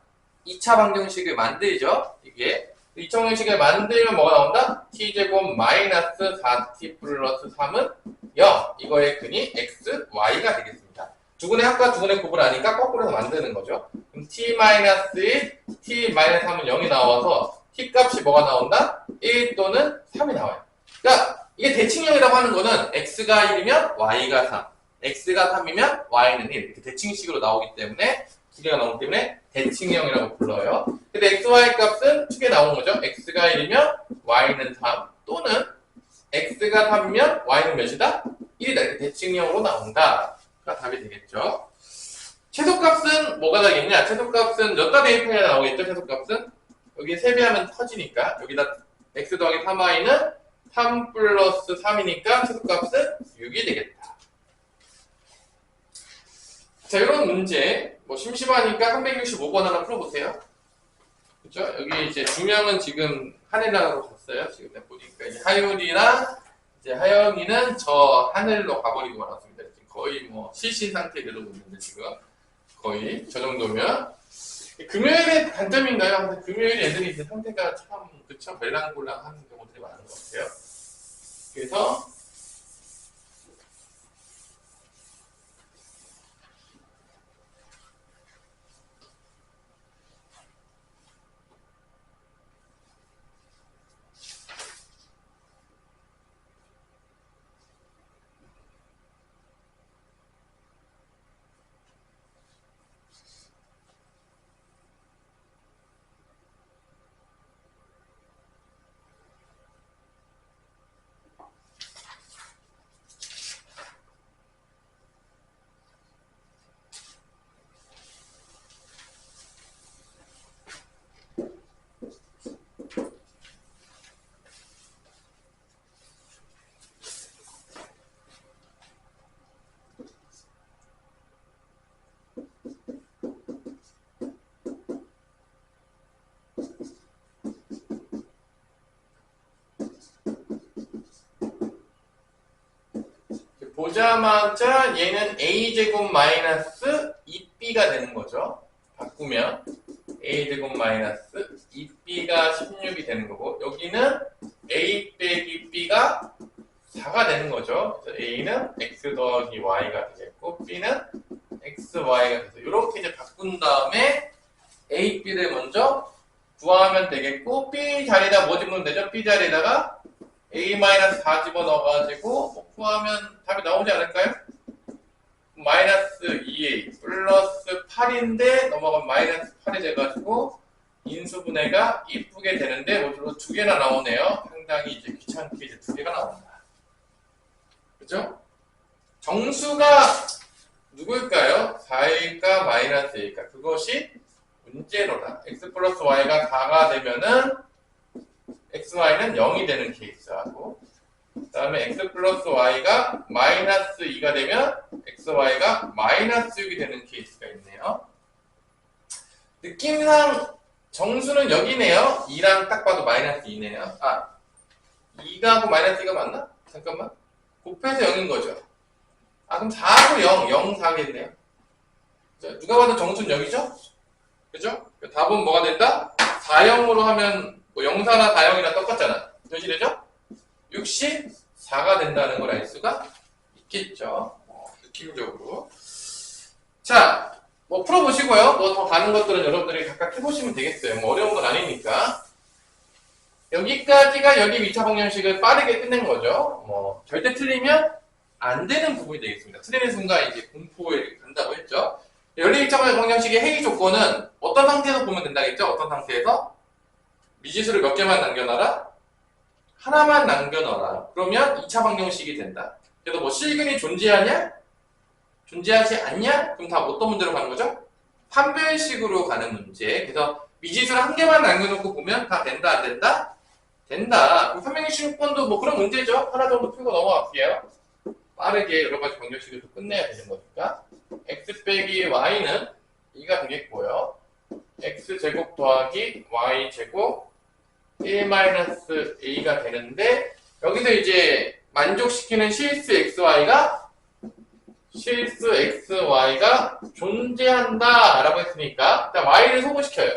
2차 방정식을 만들죠. 이게 2차 방정식을 만들면 뭐가 나온다? t제곱 마이너스 4t 플러스 3은 0. 이거의 근이 x, y가 되겠습니다. 두근의 합과 두근의 곱을 아니까 거꾸로 해서 만드는 거죠. 그럼 t-1, t-3은 0이 나와서 t 값이 뭐가 나온다? 1 또는 3이 나와요. 그러니까 이게 대칭형이라고 하는 거는 x가 1이면 y가 3, x가 3이면 y는 1 이렇게 대칭식으로 나오기 때문에 두 개가 나오기 때문에 대칭형이라고 불러요. 근데 x, y 값은 두 개 나오는 거죠. x가 1이면 y는 3 또는 x가 3이면 y는 몇이다? 1이다. 이렇게 대칭형으로 나온다. 가 답이 되겠죠. 최소값은 뭐가 되겠냐? 최소값은 몇다 대입해야 나오겠죠? 최소값은 여기 세배하면 터지니까 여기다 x 더하기 3y는 3 플러스 3이니까 최소값은 6이 되겠다. 자, 이런 문제 뭐 심심하니까 365번 하나 풀어보세요. 그죠? 여기 이제 두 명은 지금 하늘나라로 갔어요. 지금 보니까 이제 하율이랑 이제 하영이는 저 하늘로 가버리고 말았습니다. 지금 거의 뭐 실신 상태에 내려오고 있는데 지금 거의 저 정도면 금요일의 단점인가요? 근데 금요일 애들이 이제 상태가 참 그쵸 멜랑콜랑 하는 경우들이 많은 것 같아요. 그래서 보자마자 얘는 a제곱 마이너스 2b가 되는 거죠. 바꾸면 a제곱 마이너스 2b가 16이 되는 거고 여기는 a 빼기 b가 4가 되는 거죠. 그래서 a는 x 더하기 y가 되겠고 b는 x, y가 돼서 이렇게 이제 바꾼 다음에 a, b를 먼저 구하면 되겠고 b 자리에다 뭐 집으면 되죠? b 자리에다가 a-4 집어넣어가지고 구하면 답이 나오지 않을까요? 마이너스 2a 플러스 8인데 넘어가면 마이너스 8이 돼가지고 인수분해가 이쁘게 되는데 모듈로 두 개나 나오네요. 상당히 이제 귀찮게 이제 두 개가 나온다. 그죠? 정수가 누구일까요? 4일까 마이너스 1일까? 그것이 문제로다. x 플러스 y가 4가 되면은 xy는 0이 되는 케이스하고 그 다음에 x 플러스 y가 마이너스 2가 되면 xy가 마이너스 6이 되는 케이스가 있네요. 느낌상 정수는 여기네요. 2랑 딱 봐도 마이너스 2네요. 아, 2가 하고 마이너스 2가 맞나? 잠깐만. 곱해서 0인 거죠. 아, 그럼 4하고 0, 0, 4겠네요. 누가 봐도 정수는 0이죠? 그죠? 답은 뭐가 된다? 4, 0으로 하면 뭐 0사나 4, 0이나 똑같잖아. 현실이죠? 64가 된다는 걸 알 수가 있겠죠. 느낌적으로. 자, 뭐 풀어보시고요. 뭐 더 다른 것들은 여러분들이 각각 해보시면 되겠어요. 뭐 어려운 건 아니니까. 여기까지가 여기 2차 방정식을 빠르게 끝낸 거죠. 뭐 절대 틀리면 안 되는 부분이 되겠습니다. 틀리는 순간 이제 공포에 간다고 했죠. 연립2차 방정식의 해이 조건은 어떤 상태에서 보면 된다겠죠? 어떤 상태에서? 미지수를 몇 개만 남겨놔라? 하나만 남겨놔라. 그러면 2차 방정식이 된다. 그래서 뭐 실근이 존재하냐? 존재하지 않냐? 그럼 다 어떤 문제로 가는 거죠? 판별식으로 가는 문제. 그래서 미지수를 한 개만 남겨놓고 보면 다 된다, 안 된다? 된다. 그럼 366번도 뭐 그런 문제죠. 하나 정도 풀고 넘어갈게요. 빠르게 여러 가지 방정식을 또 끝내야 되는 거니까. x 빼기 y는 2가 되겠고요. x제곱 더하기 y제곱 1-a가 되는데, 여기서 이제 만족시키는 실수 xy가 존재한다 라고 했으니까 일단 y를 소거시켜요.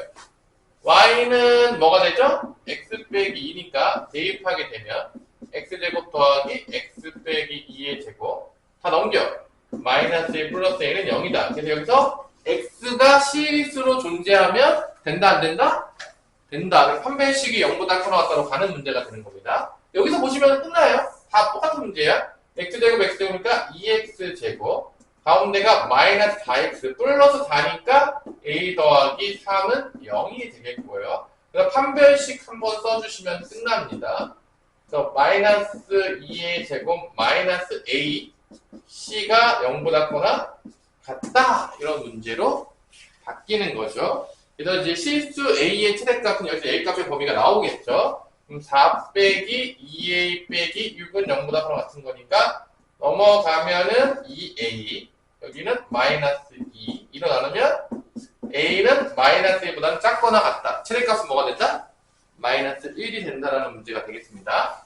y는 뭐가 되죠? x 빼기 2니까 대입하게 되면 x제곱 더하기 x 빼기 2의 제곱 다 넘겨. 마이너스 1 플러스 a는 0이다. 그래서 여기서 x가 실수로 존재하면 된다, 안 된다? 된다. 판별식이 0보다 커 나왔다로 가는 문제가 되는 겁니다. 여기서 보시면 끝나요. 다 똑같은 문제야. x제곱이니까 2x제곱 가운데가 마이너스 4x 플러스 4니까 a 더하기 3은 0이 되겠고요. 그래서 판별식 한번 써주시면 끝납니다. 그래서 마이너스 2의 제곱 마이너스 a c가 0보다 커나 같다. 이런 문제로 바뀌는 거죠. 그래서 이제 실수 a의 최대값은 여기서 a 값의 범위가 나오겠죠. 그럼 4 빼기 2a 빼기 6은 0보다 커나 같은 거니까 넘어가면은 2a 여기는 마이너스 2 이로 나누면 a는 마이너스 1보다는 작거나 같다. 최대값은 뭐가 된다? 마이너스 1이 된다라는 문제가 되겠습니다.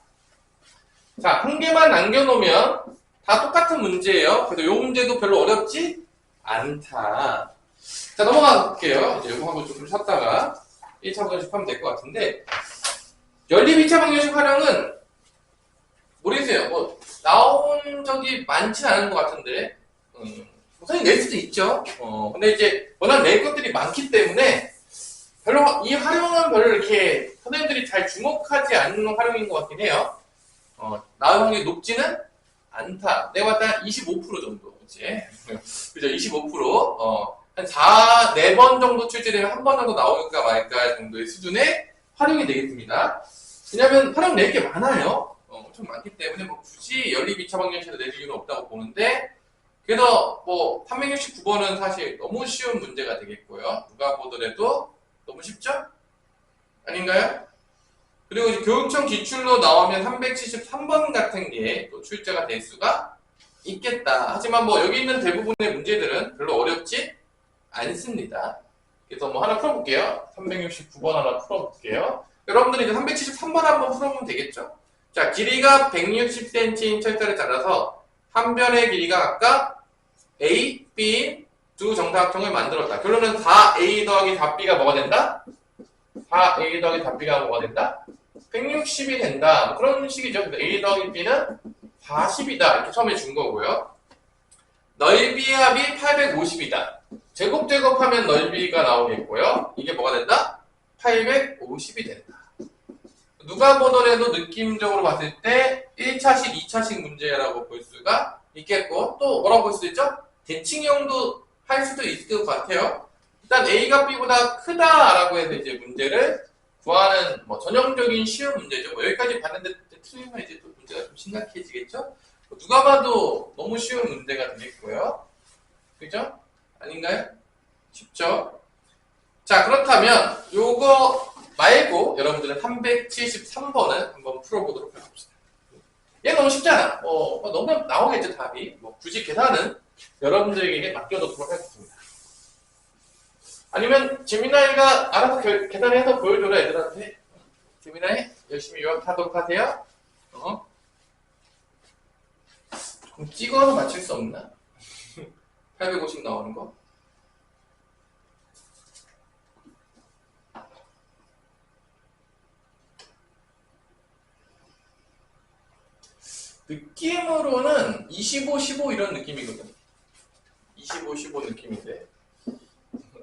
자, 한 개만 남겨놓으면 다 똑같은 문제예요. 그래서 이 문제도 별로 어렵지 않다. 자, 넘어가 볼게요. 이제 이거 하고 좀 쉬었다가 1차 방정식 하면 될 것 같은데, 연립 2차 방정식 활용은 모르겠어요. 뭐 나온 적이 많지는 않은 것 같은데, 선생님 낼 수도 있죠. 근데 이제 워낙 낼 것들이 많기 때문에 별로 이 활용은 별로 이렇게 선생님들이 잘 주목하지 않는 활용인 것 같긴 해요. 나올 확률이 높지는 않다. 내가 봤을 때 한 25% 정도, 그치? 그죠? 25%. 한 4번 정도 출제되면 한 번 정도 나올까 말까 정도의 수준의 활용이 되겠습니다. 왜냐면 활용 낼 게 많아요. 엄청 많기 때문에 뭐 굳이 연립 2차 방정식에서 낼 이유는 없다고 보는데, 그래서 뭐 369번은 사실 너무 쉬운 문제가 되겠고요. 누가 보더라도 너무 쉽죠? 아닌가요? 그리고 이제 교육청 기출로 나오면 373번 같은 게 또 출제가 될 수가 있겠다. 하지만 뭐 여기 있는 대부분의 문제들은 별로 어렵지 않습니다. 그래서 뭐 하나 풀어볼게요. 369번 하나 풀어볼게요. 여러분들이 이제 373번 한번 풀어보면 되겠죠? 자, 길이가 160cm인 철자를 잘라서 한 변의 길이가 각각 A, B 두 정사각형을 만들었다. 결론은 4A 더하기 4B가 뭐가 된다? 4A 더하기 4B가 뭐가 된다? 160이 된다. 뭐 그런 식이죠. 그래서 A 더하기 B는 40이다. 이렇게 처음에 준 거고요. 넓이의 합이 850이다. 제곱하면 넓이가 나오겠고요. 이게 뭐가 된다? 850이 된다. 누가 보더라도 느낌적으로 봤을 때 1차식, 2차식 문제라고 볼 수가 있겠고, 또 뭐라고 볼 수도 있죠? 대칭형도 할 수도 있을 것 같아요. 일단 A가 B보다 크다라고 해서 이제 문제를 구하는 뭐 전형적인 쉬운 문제죠. 뭐 여기까지 봤는데 틀리면 이제 또 문제가 좀 심각해지겠죠? 누가 봐도 너무 쉬운 문제가 되겠고요. 그죠? 아닌가요? 쉽죠? 자, 그렇다면 요거 말고 여러분들은 373번을 한번 풀어보도록 해봅시다. 얘 너무 쉽잖아. 너무 나오겠죠, 답이. 뭐 굳이 계산은 여러분들에게 맡겨놓도록 하겠습니다. 아니면 재민아이가 알아서 계산해서 보여줘라, 애들한테. 재민아이 열심히 요약하도록 하세요. 조금 찍어서 맞출 수 없나? 850 나오는 거. 느낌으로는 25, 15 이런 느낌이거든. 25, 15 느낌인데.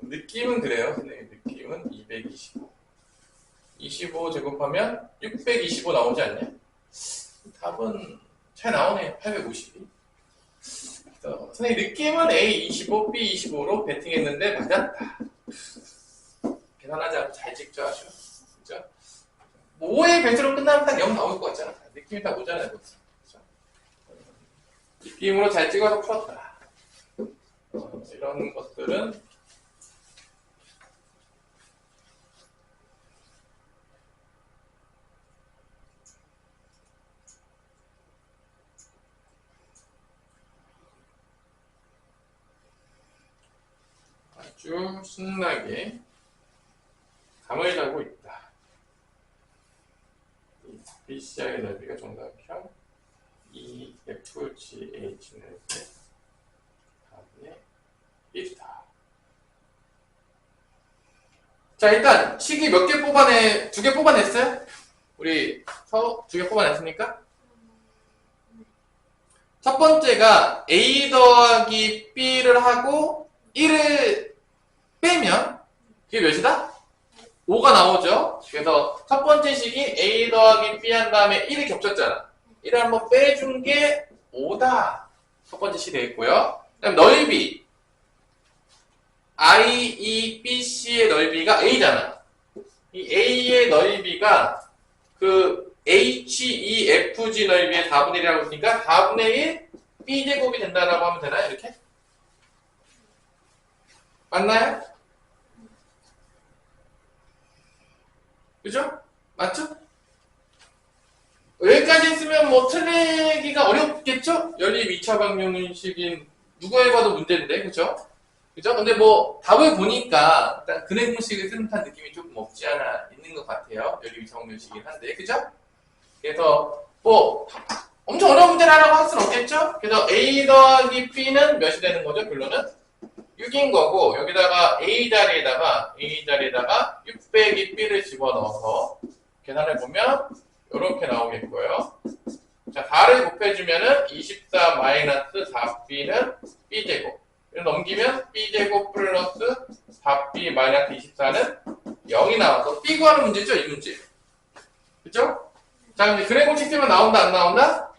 느낌은 그래요. 선생님, 느낌은 225. 25 제곱하면 625 나오지 않냐? 답은 잘 나오네요. 852. 선생님 느낌은 A25, B25로 배팅했는데 맞았다. 계산하지 않고 잘 찍죠, 아주. 그죠? 5의 배수로 끝나면 딱 0 나올 것 같잖아. 느낌이 딱 오잖아요. 그죠? 느낌으로 잘 찍어서 풀었다. 이런 것들은 아주 신나게 감을 잡고 있다. BCI의 넓이가 정사각형 EFGH는 다음에 있다. 자, 일단 식이 몇 개 뽑아내? 2개 뽑아냈어요? 우리 서로 2개 뽑아냈습니까? 첫 번째가 A 더하기 B를 하고 1을 빼면 그게 몇이다? 5가 나오죠? 그래서 첫 번째 식이 A 더하기 B 한 다음에 1이 겹쳤잖아. 1을 한번 빼준 게 5다. 첫 번째 식이 되겠고요. 그 다음 넓이. I, E, B, C의 넓이가 A잖아. 이 A의 넓이가 그 H, E, F, G 넓이의 4분의 1이라고 했으니까 4분의 1 B제곱이 된다라고 하면 되나요? 이렇게? 맞나요? 그죠? 맞죠? 여기까지 했으면 뭐 틀리기가 어렵겠죠? 연립 2차 방정식인 누가 해봐도 문제인데, 그죠? 그죠? 근데 뭐 답을 보니까 일단 근해 공식을 쓰는 듯한 느낌이 조금 없지 않아 있는 것 같아요. 연립 2차 방정식이긴 한데, 그죠? 그래서 뭐 엄청 어려운 문제라고 할 수는 없겠죠? 그래서 A 더하기 B는 몇이 되는 거죠? 결론은 6인 거고 여기다가 A 자리에다가 6 빼기 B를 집어넣어서 계산해 보면 이렇게 나오겠고요. 자, 4를 곱해주면은 24 마이너스 4B는 B제곱. 넘기면 B제곱 플러스 4B 마이너스 24는 0이 나와서 B 구하는 문제죠, 이 문제. 그죠? 자, 그럼 근해 공식 쓰면 나온다, 안 나온다?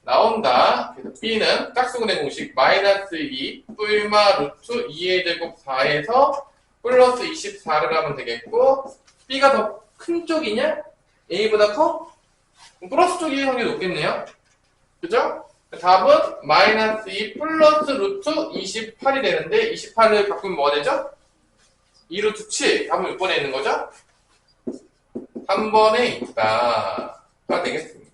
나온다. 그래서 B는 짝수근해 공식 마이너스 2 뿔마 루트 2의 제곱 4에서 플러스 24를 하면 되겠고 B가 더 큰 쪽이냐? A보다 커? 플러스 쪽이 확률이 높겠네요. 그죠? 답은 마이너스 2 플러스 루트 28이 되는데 28을 바꾸면 뭐가 되죠? 2 루트 7. 답은 몇 번에 있는 거죠? 3번에 있다가 되겠습니다.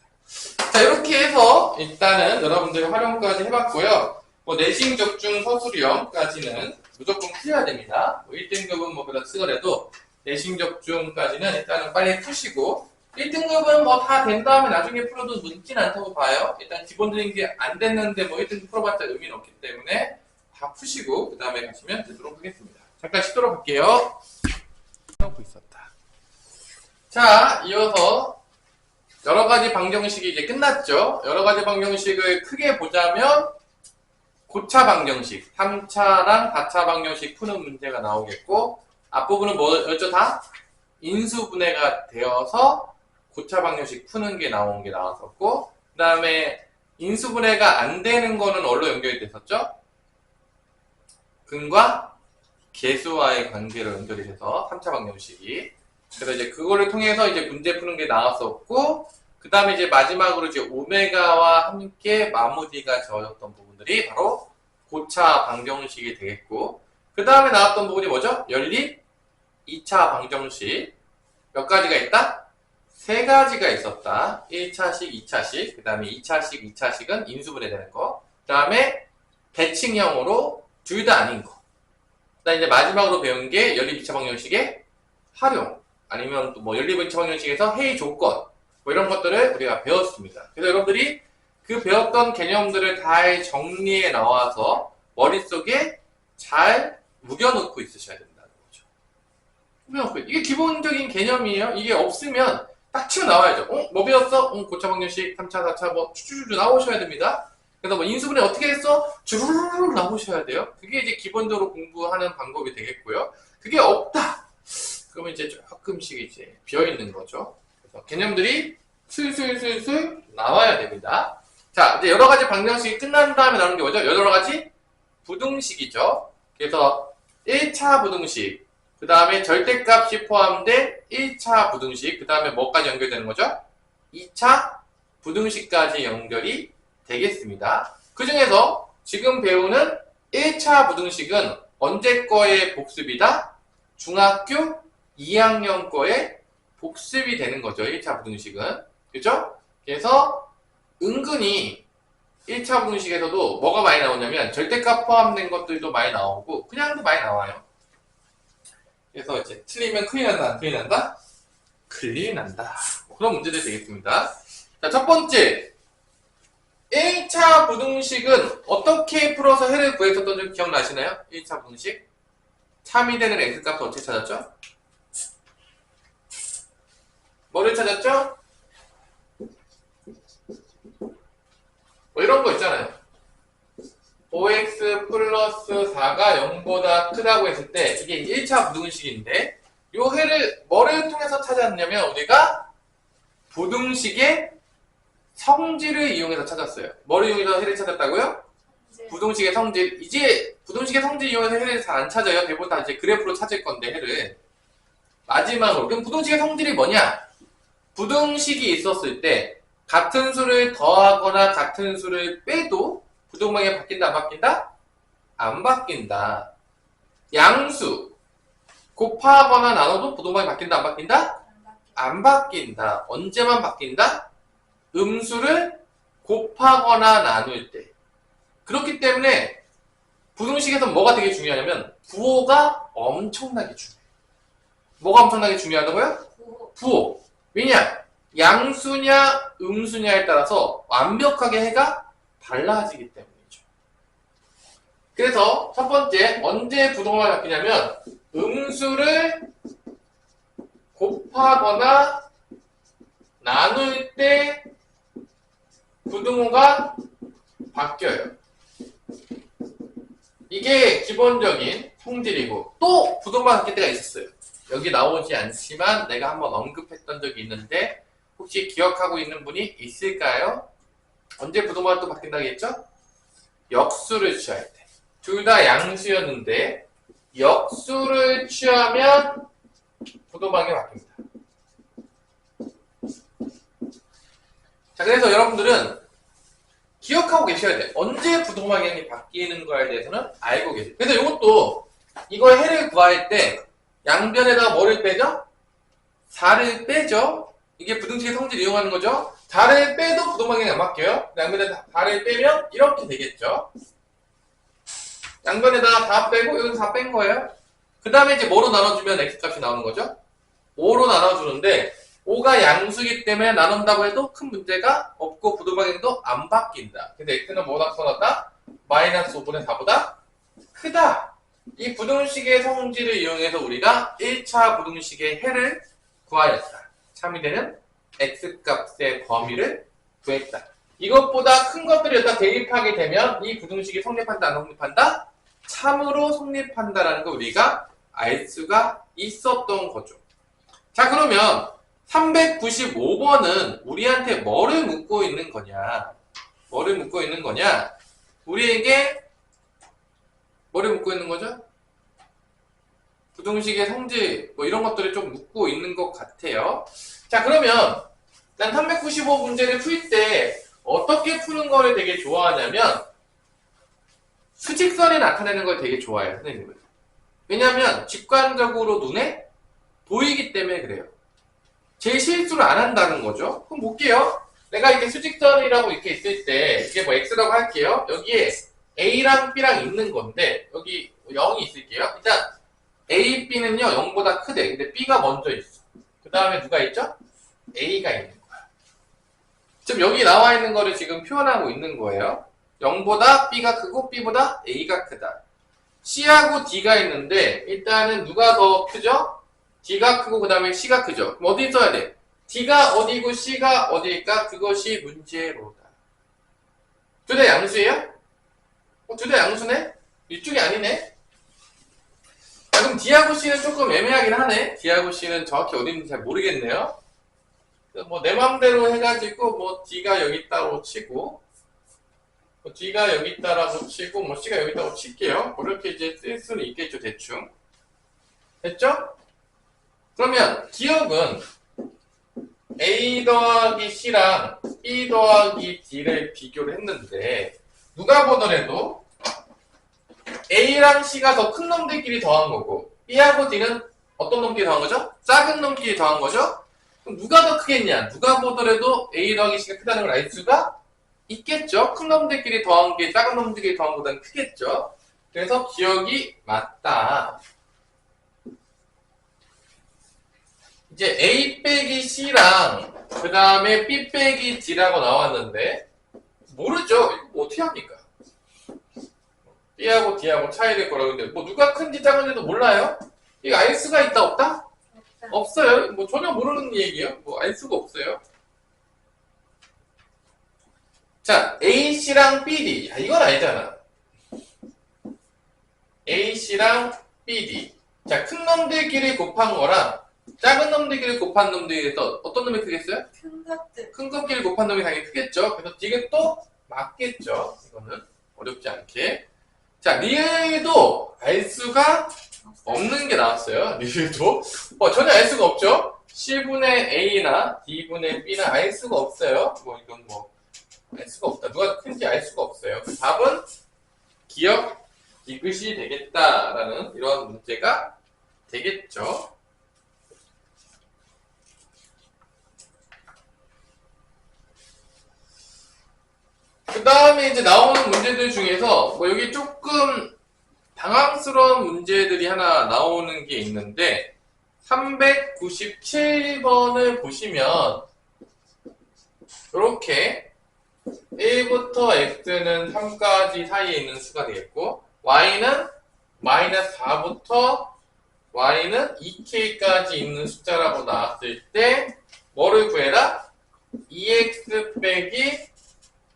자, 이렇게 해서 일단은 여러분들 활용까지 해봤고요. 뭐 내신 적중 서술형까지는 무조건 풀어야 됩니다. 뭐 1등급은 뭐 그렇다 치더라도 내신 적중까지는 일단은 빨리 푸시고 1등급은 뭐 다 된 다음에 나중에 풀어도 문진 않다고 봐요. 일단 기본적인 게 안 됐는데 뭐 1등급 풀어봤자 의미는 없기 때문에 다 푸시고 그 다음에 가시면 되도록 하겠습니다. 잠깐 쉬도록 할게요. 하고 있었다. 자, 이어서 여러가지 방정식이 이제 끝났죠. 여러가지 방정식을 크게 보자면 고차 방정식, 3차랑 4차 방정식 푸는 문제가 나오겠고 앞부분은 뭐였죠? 다 인수분해가 되어서 고차 방정식 푸는 게 나온 게 나왔었고 그 다음에 인수분해가 안 되는 거는 뭘로 연결이 됐었죠? 근과 계수와의 관계로 연결이 돼서 3차 방정식이 그래서 이제 그거를 통해서 이제 문제 푸는 게 나왔었고 그 다음에 이제 마지막으로 이제 오메가와 함께 마무리가 지어졌던 부분들이 바로 고차 방정식이 되겠고 그 다음에 나왔던 부분이 뭐죠? 연립 2차 방정식 몇 가지가 있다? 3가지가 있었다. 1차식, 2차식, 그 다음에 2차식, 2차식은 인수분해 되는 거. 그 다음에 대칭형으로 둘 다 아닌 거. 그 다음에 이제 마지막으로 배운 게 연립 2차 방정식의 활용. 아니면 또 뭐 연립 2차 방정식에서 해이 조건. 뭐 이런 것들을 우리가 배웠습니다. 그래서 여러분들이 그 배웠던 개념들을 잘 정리해 나와서 머릿속에 잘 묵여놓고 있으셔야 된다는 거죠. 묵여놓고 이게 기본적인 개념이에요. 이게 없으면 딱 치고 나와야죠. 뭐 배웠어? 고차 방정식 3차, 4차 뭐 추추추 나오셔야 됩니다. 그래서 뭐 인수분해 어떻게 했어? 주르륵 나오셔야 돼요. 그게 이제 기본적으로 공부하는 방법이 되겠고요. 그게 없다. 그러면 이제 조금씩 이제 비어 있는 거죠. 그래서 개념들이 슬슬슬슬 나와야 됩니다. 자, 이제 여러 가지 방정식이 끝난 다음에 나오는 게 뭐죠? 여러 가지 부등식이죠. 그래서 1차 부등식, 그 다음에 절대값이 포함된 1차 부등식, 그 다음에 뭐까지 연결되는 거죠? 2차 부등식까지 연결이 되겠습니다. 그 중에서 지금 배우는 1차 부등식은 언제 거의 복습이다? 중학교 2학년 거의 복습이 되는 거죠. 1차 부등식은. 그죠? 그래서 은근히 1차 부등식에서도 뭐가 많이 나오냐면 절대값 포함된 것들도 많이 나오고 그냥도 많이 나와요. 그래서 이제 틀리면 큰일 난다, 안 큰일 난다? 큰일 난다. 그런 문제들이 되겠습니다. 자, 첫 번째. 1차 부등식은 어떻게 풀어서 해를 구했었던 줄 기억나시나요? 1차 부등식. 참이 되는 x값을 어떻게 찾았죠? 뭐를 찾았죠? 뭐 이런 거 있잖아요. 5x 플러스 4가 0보다 크다고 했을 때 이게 1차 부등식인데 요 해를 뭐를 통해서 찾았냐면 우리가 부등식의 성질을 이용해서 찾았어요. 뭐를 이용해서 해를 찾았다고요?
네.
부등식의 성질. 이제 부등식의 성질 이용해서 해를 잘 안 찾아요. 대부분 다 이제 그래프로 찾을 건데 해를. 마지막으로 그럼 부등식의 성질이 뭐냐? 부등식이 있었을 때 같은 수를 더하거나 같은 수를 빼도 부등방이 바뀐다 안 바뀐다? 안 바뀐다. 양수 곱하거나 나눠도 부등방이 바뀐다 안 바뀐다? 안 바뀐다. 언제만 바뀐다? 음수를 곱하거나 나눌 때. 그렇기 때문에 부등식에서 뭐가 되게 중요하냐면 부호가 엄청나게 중요해요. 뭐가 엄청나게 중요하다고요? 부호. 왜냐? 양수냐 음수냐에 따라서 완벽하게 해가 달라지기 때문이죠. 그래서 첫 번째 언제 부등호가 바뀌냐면 음수를 곱하거나 나눌 때 부등호가 바뀌어요. 이게 기본적인 성질이고 또 부등호가 바뀔 때가 있었어요. 여기 나오지 않지만 내가 한번 언급했던 적이 있는데 혹시 기억하고 있는 분이 있을까요? 언제 부등호가 또 바뀐다고 했죠? 역수를 취할 때. 둘 다 양수였는데 역수를 취하면 부등호가 바뀝니다. 자, 그래서 여러분들은 기억하고 계셔야 돼. 언제 부등호방향이 바뀌는 거에 대해서는 알고 계세요. 그래서 이것도 이거 해를 구할 때 양변에다가 뭐를 빼죠? 4를 빼죠? 이게 부등식의 성질을 이용하는 거죠? 4를 빼도 부등호방향이 안 바뀌어요. 양변에다 4를 빼면 이렇게 되겠죠? 양변에다가 4 빼고 여기서 4 뺀 거예요. 그 다음에 이제 뭐로 나눠주면 x값이 나오는 거죠? 5로 나눠주는데 5가 양수이기 때문에 나눈다고 해도 큰 문제가 없고 부등방향도 안 바뀐다. 근데 x는 뭐보다 커졌다? 마이너스 5분의 4보다 크다. 이 부등식의 성질을 이용해서 우리가 1차 부등식의 해를 구하였다. 참이 되는 x값의 범위를 구했다. 이것보다 큰 것들을 여기다 대입하게 되면 이 부등식이 성립한다 안 성립한다? 참으로 성립한다라는 걸 우리가 알 수가 있었던 거죠. 자, 그러면 395번은 우리한테 뭐를 묻고 있는 거냐? 뭐를 묻고 있는 거냐? 우리에게 뭐를 묻고 있는 거죠? 부등식의 성질 뭐 이런 것들을 좀 묻고 있는 것 같아요. 자, 그러면 난 395 문제를 풀 때 어떻게 푸는 거를 되게 좋아하냐면 수직선이 나타내는 걸 되게 좋아해요, 선생님은. 왜냐하면 직관적으로 눈에 보이기 때문에 그래요. 제 실수를 안 한다는 거죠. 그럼 볼게요. 내가 이렇게 수직선이라고 이렇게 있을 때 이게 뭐 x라고 할게요. 여기에 a랑 b랑 있는 건데 여기 0이 있을게요. 일단 a, b는요 0보다 크대. 근데 b가 먼저 있어. 그 다음에 누가 있죠? a가 있는 거야. 지금 여기 나와 있는 거를 지금 표현하고 있는 거예요. 0보다 b가 크고 b보다 a가 크다. c하고 d가 있는데 일단은 누가 더 크죠? d가 크고 그 다음에 c가 크죠. 그럼 어디 써야 돼? d가 어디고 c가 어디일까? 그것이 문제로다. 둘 다 양수예요? 둘 다 양수네? 이쪽이 아니네? 자, 그럼 d하고 c는 조금 애매하긴 하네. d하고 c는 정확히 어디 있는지 잘 모르겠네요. 뭐 내 맘대로 해가지고 뭐 d가 여기 있다고 치고 뭐 D가 여기 있다라고 치고, 뭐 C가 여기 있다고 칠게요. 그렇게 이제 쓸 수는 있겠죠, 대충. 됐죠? 그러면 기억은 A 더하기 C랑 B 더하기 D를 비교를 했는데, 누가 보더라도 A랑 C가 더 큰 놈들끼리 더한 거고, B하고 D는 어떤 놈끼리 더한 거죠? 작은 놈끼리 더한 거죠? 그럼 누가 더 크겠냐? 누가 보더라도 A 더하기 C가 크다는 걸 알 수가 있겠죠? 큰 놈들끼리 더한 게 작은 놈들끼리 더한 것보다는 크겠죠? 그래서 기억이 맞다. 이제 A 빼기 C랑 그 다음에 B 빼기 D라고 나왔는데 모르죠? 이거 어떻게 합니까? B하고 D하고 차이를 거라고 했는데 뭐 누가 큰지 작은지도 몰라요? 이거 알 수가 있다 없다? 없어요. 뭐 전혀 모르는 얘기예요. 뭐 알 수가 없어요. 자, AC랑 BD. 야, 이건 알잖아. AC랑 BD. 자, 큰 놈들끼리 곱한 거랑 작은 놈들끼리 곱한 놈들에서 어떤 놈이 크겠어요?
큰 것들.
큰 것끼리 곱한 놈이 당연히 크겠죠. 그래서 이게 또 맞겠죠. 이거는 어렵지 않게. 자, 리을도 알 수가 없는 게 나왔어요. 리을도. 전혀 알 수가 없죠. C분의 A나 D분의 B나 알 수가 없어요. 뭐 이건 뭐 알 수가 없다. 누가 큰지 알 수가 없어요. 답은 기억 디귿이 되겠다라는 이런 문제가 되겠죠. 그 다음에 이제 나오는 문제들 중에서 뭐 여기 조금 당황스러운 문제들이 하나 나오는 게 있는데 397번을 보시면 이렇게 1부터 x는 3까지 사이에 있는 수가 되겠고 y는 마이너스 4부터 y는 2k까지 있는 숫자라고 나왔을 때 뭐를 구해라? 2x 빼기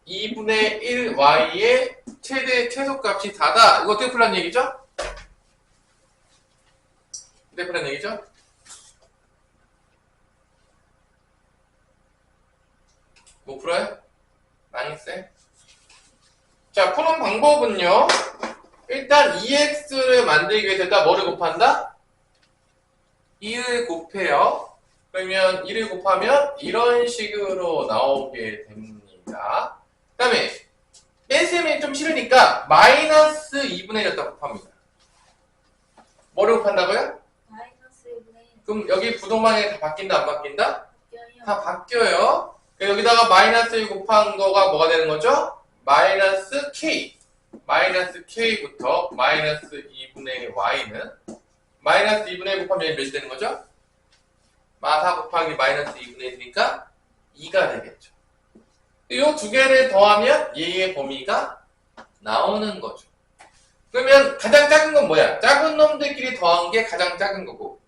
2분의 1y의 최소값이 4다. 이거 어떻게 풀란 얘기죠? 어떻게 풀란 얘기죠? 뭐 풀어요? 망했어요? 자, 푸는 방법은요. 일단 2x를 만들기 위해서 일단 뭐를 곱한다? 2를 곱해요. 그러면 2를 곱하면 이런 식으로 나오게 됩니다. 그 다음에 뺀셈이 좀 싫으니까 마이너스 2분의 1 갖다 곱합니다. 뭐를 곱한다고요?
마이너스 1분의 1.
그럼 여기 부동방에 다 바뀐다 안 바뀐다?
바뀌어요.
다 바뀌어요. 여기다가 마이너스 1 곱한 거가 뭐가 되는 거죠? 마이너스 k. 마이너스 k부터 마이너스 2분의 y는 마이너스 2분의 1 곱하면 몇이 되는 거죠? 마4 곱하기 마이너스 2분의 1이니까 2가 되겠죠. 이 두 개를 더하면 얘의 범위가 나오는 거죠. 그러면 가장 작은 건 뭐야? 작은 놈들끼리 더한 게 가장 작은 거고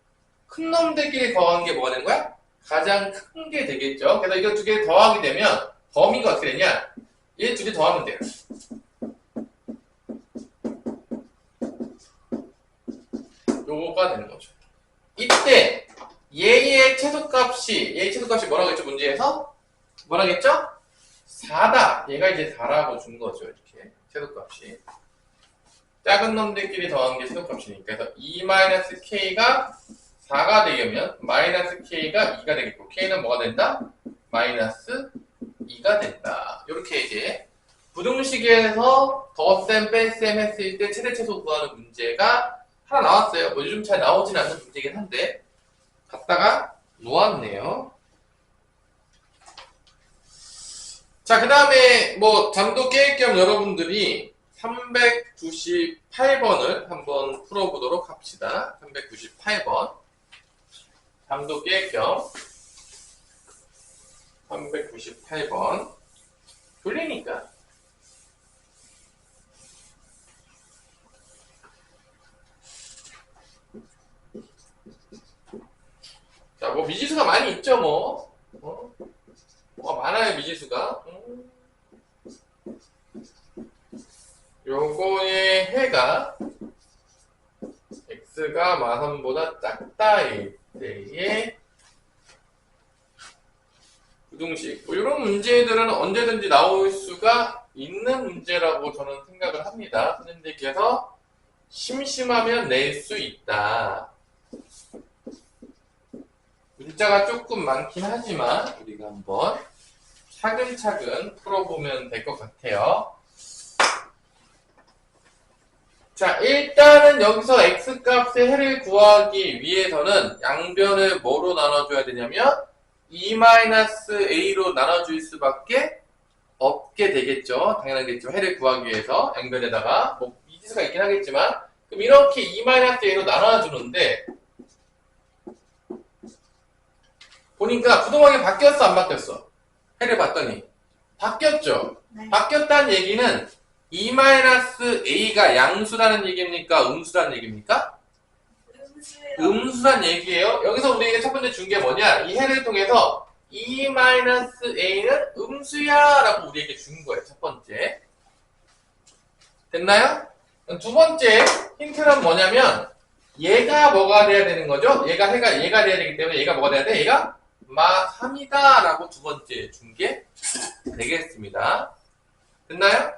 큰 놈들끼리 더한 게 뭐가 되는 거야? 가장 큰 게 되겠죠. 그래서 이거 두 개를 더하게 되면 범위가 어떻게 되냐? 얘 두 개 더하면 돼요. 요거가 되는 거죠. 이때 얘의 최소값이 뭐라고 했죠? 문제에서? 뭐라겠죠? 4다. 얘가 이제 4라고 준 거죠. 이렇게 최소값이. 작은 놈들끼리 더한 게 최소값이니까. 그래서 2-k가 4가 되려면 마이너스 k가 2가 되겠고 k는 뭐가 된다? 마이너스 2가 된다. 이렇게 이제 부등식에서 덧셈 뺄셈 했을 때 최대 최소 구하는 문제가 하나 나왔어요. 뭐 요즘 잘 나오진 않는 문제긴 한데 갖다가 놓았네요. 자, 그 다음에 뭐 잠도 깰 겸 여러분들이 398번을 한번 풀어보도록 합시다. 398번 잠도 깰 겸 398번 졸리니까 자, 뭐 미지수가 많이 있죠, 뭐. 뭐가 많아요, 미지수가. 요거의 해가 x가 마3보다 작다일 때의 부등식. 뭐 이런 문제들은 언제든지 나올 수가 있는 문제라고 저는 생각을 합니다. 선생님들께서 심심하면 낼 수 있다. 문자가 조금 많긴 하지만 우리가 한번 차근차근 풀어보면 될 것 같아요. 자, 일단은 여기서 x값의 해를 구하기 위해서는 양변을 뭐로 나눠줘야 되냐면 2-a로 나눠줄 수밖에 없게 되겠죠. 당연하겠죠. 해를 구하기 위해서 양변에다가 뭐 미지수가 있긴 하겠지만 그럼 이렇게 2-a로 나눠주는데 보니까 부동항이 바뀌었어 안 바뀌었어? 해를 봤더니 바뀌었죠.
네.
바뀌었다는 얘기는 2-a가 양수라는 얘기입니까? 음수라는 얘기입니까?
음수예요.
음수란 얘기예요. 여기서 우리에게 첫 번째 준 게 뭐냐? 이 해를 통해서 2-a는 음수야 라고 우리에게 준 거예요. 첫 번째. 됐나요? 두 번째 힌트는 뭐냐면 얘가 뭐가 돼야 되는 거죠? 얘가 돼야 되기 때문에 얘가 뭐가 돼야 돼? 얘가 마3이다 라고 두 번째 준 게 되겠습니다. 됐나요?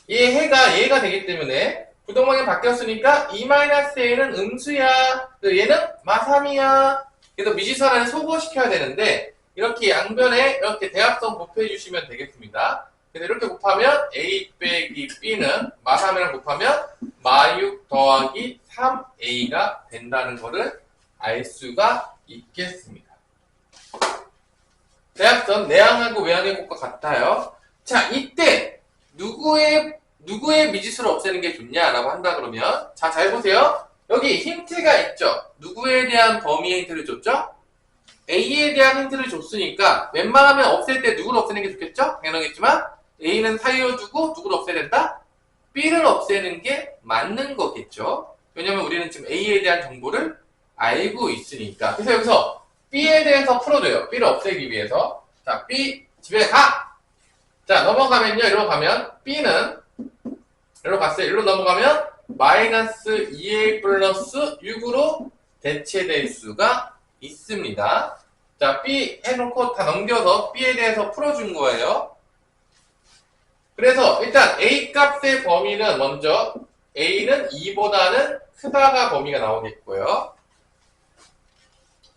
이 해가 얘가 되기 때문에 부동항이 바뀌었으니까 2-a는 음수야. 얘는 마3이야. 그래서 미지수 하나를 소거시켜야 되는데 이렇게 양변에 이렇게 대합성 곱해 주시면 되겠습니다. 그래서 이렇게 곱하면 a 빼기 b는 마3이랑 곱하면 마6 더하기 3a가 된다는 것을 알 수가 있겠습니다. 대합선 내항하고 외항의 곱과 같아요. 자, 이때 누구의 미지수를 없애는 게 좋냐라고 한다 그러면 자, 잘 보세요. 여기 힌트가 있죠. 누구에 대한 범위의 힌트를 줬죠? A에 대한 힌트를 줬으니까 웬만하면 없앨 때 누구를 없애는 게 좋겠죠? 당연하겠지만 A는 사이로 두고 누구를 없애야 된다? B를 없애는 게 맞는 거겠죠. 왜냐면 우리는 지금 A에 대한 정보를 알고 있으니까. 그래서 여기서 B에 대해서 풀어줘요. B를 없애기 위해서. 자, B 집에 가! 자, 넘어가면요. 이리로 가면 B는 이리로 갔어요. 이리로 넘어가면 마이너스 2a 플러스 6으로 대체될 수가 있습니다. 자, B 해놓고 다 넘겨서 B에 대해서 풀어준 거예요. 그래서 일단 A 값의 범위는 먼저 A는 2보다는 크다가 범위가 나오겠고요.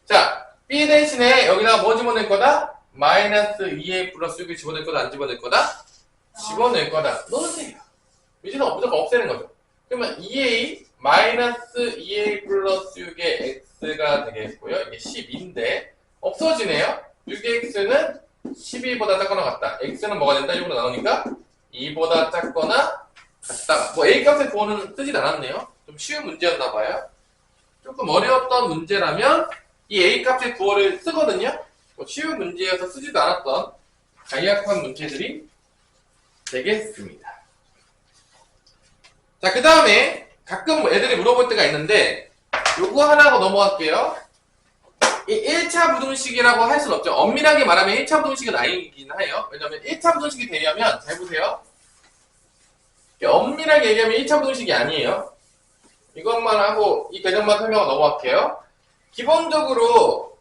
자, B 대신에 여기다가 뭐 집어넣을 거다? 마이너스 2a 플러스 6을 집어넣을 거다? 안 집어넣을 거다? 집어넣을 거다. 넣으세요. 미지는 무조건 없애는 거죠. 그러면 2a 마이너스 2a 플러스 6의 x가 되겠고요. 이게 12인데 없어지네요. 6의 x는 12보다 작거나 같다. x는 뭐가 된다? 6으로 나누니까 2보다 작거나 같다. 뭐 a 값의 구호는 쓰진 않았네요. 좀 쉬운 문제였나 봐요. 조금 어려웠던 문제라면 이 a 값의 구호를 쓰거든요. 뭐 쉬운 문제여서 쓰지도 않았던 간략한 문제들이 되겠습니다. 자, 그 다음에 가끔 애들이 물어볼 때가 있는데 요거 하나 하고 넘어갈게요. 이 1차 부등식이라고 할 수는 없죠. 엄밀하게 말하면 1차 부등식은 아니긴 해요. 왜냐면 1차 부등식이 되려면 잘 보세요. 엄밀하게 얘기하면 1차 부등식이 아니에요. 이것만 하고 이 개념만 설명하고 넘어갈게요. 기본적으로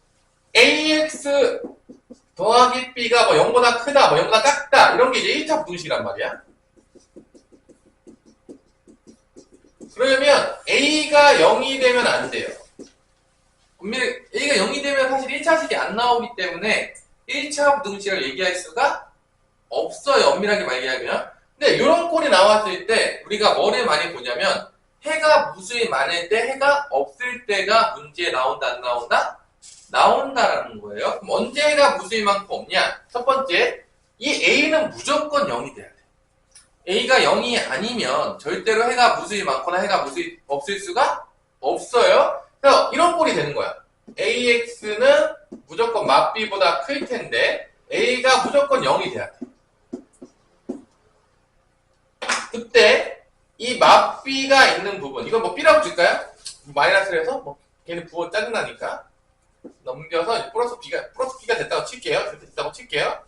ax 더하기 b가 뭐 0보다 크다, 뭐 0보다 작다 이런 게 이제 1차 부등식이란 말이야. 그러면 a가 0이 되면 안 돼요. a가 0이 되면 사실 1차식이 안 나오기 때문에 1차 부등식을 얘기할 수가 없어요. 엄밀하게 얘기하면. 근데 이런 꼴이 나왔을 때 우리가 뭐를 많이 보냐면 해가 무수히 많을 때 해가 없을 때가 문제에 나온다 안 나온다? 나온다라는 거예요. 그럼 언제 해가 무수히 많고 없냐? 첫 번째, 이 a는 무조건 0이 돼야 돼. a가 0이 아니면 절대로 해가 무수히 많거나 해가 무수히 없을 수가 없어요. 그래서 이런 꼴이 되는 거야. ax는 무조건 마_b보다 클 텐데 a가 무조건 0이 돼야 돼. 그때 이 마_b가 있는 부분, 이건 뭐 b라고 줄까요? 마이너스를 해서 뭐 걔는 부호 짜증나니까 넘겨서 이제 플러스 b가 됐다고 칠게요. 됐다고 칠게요.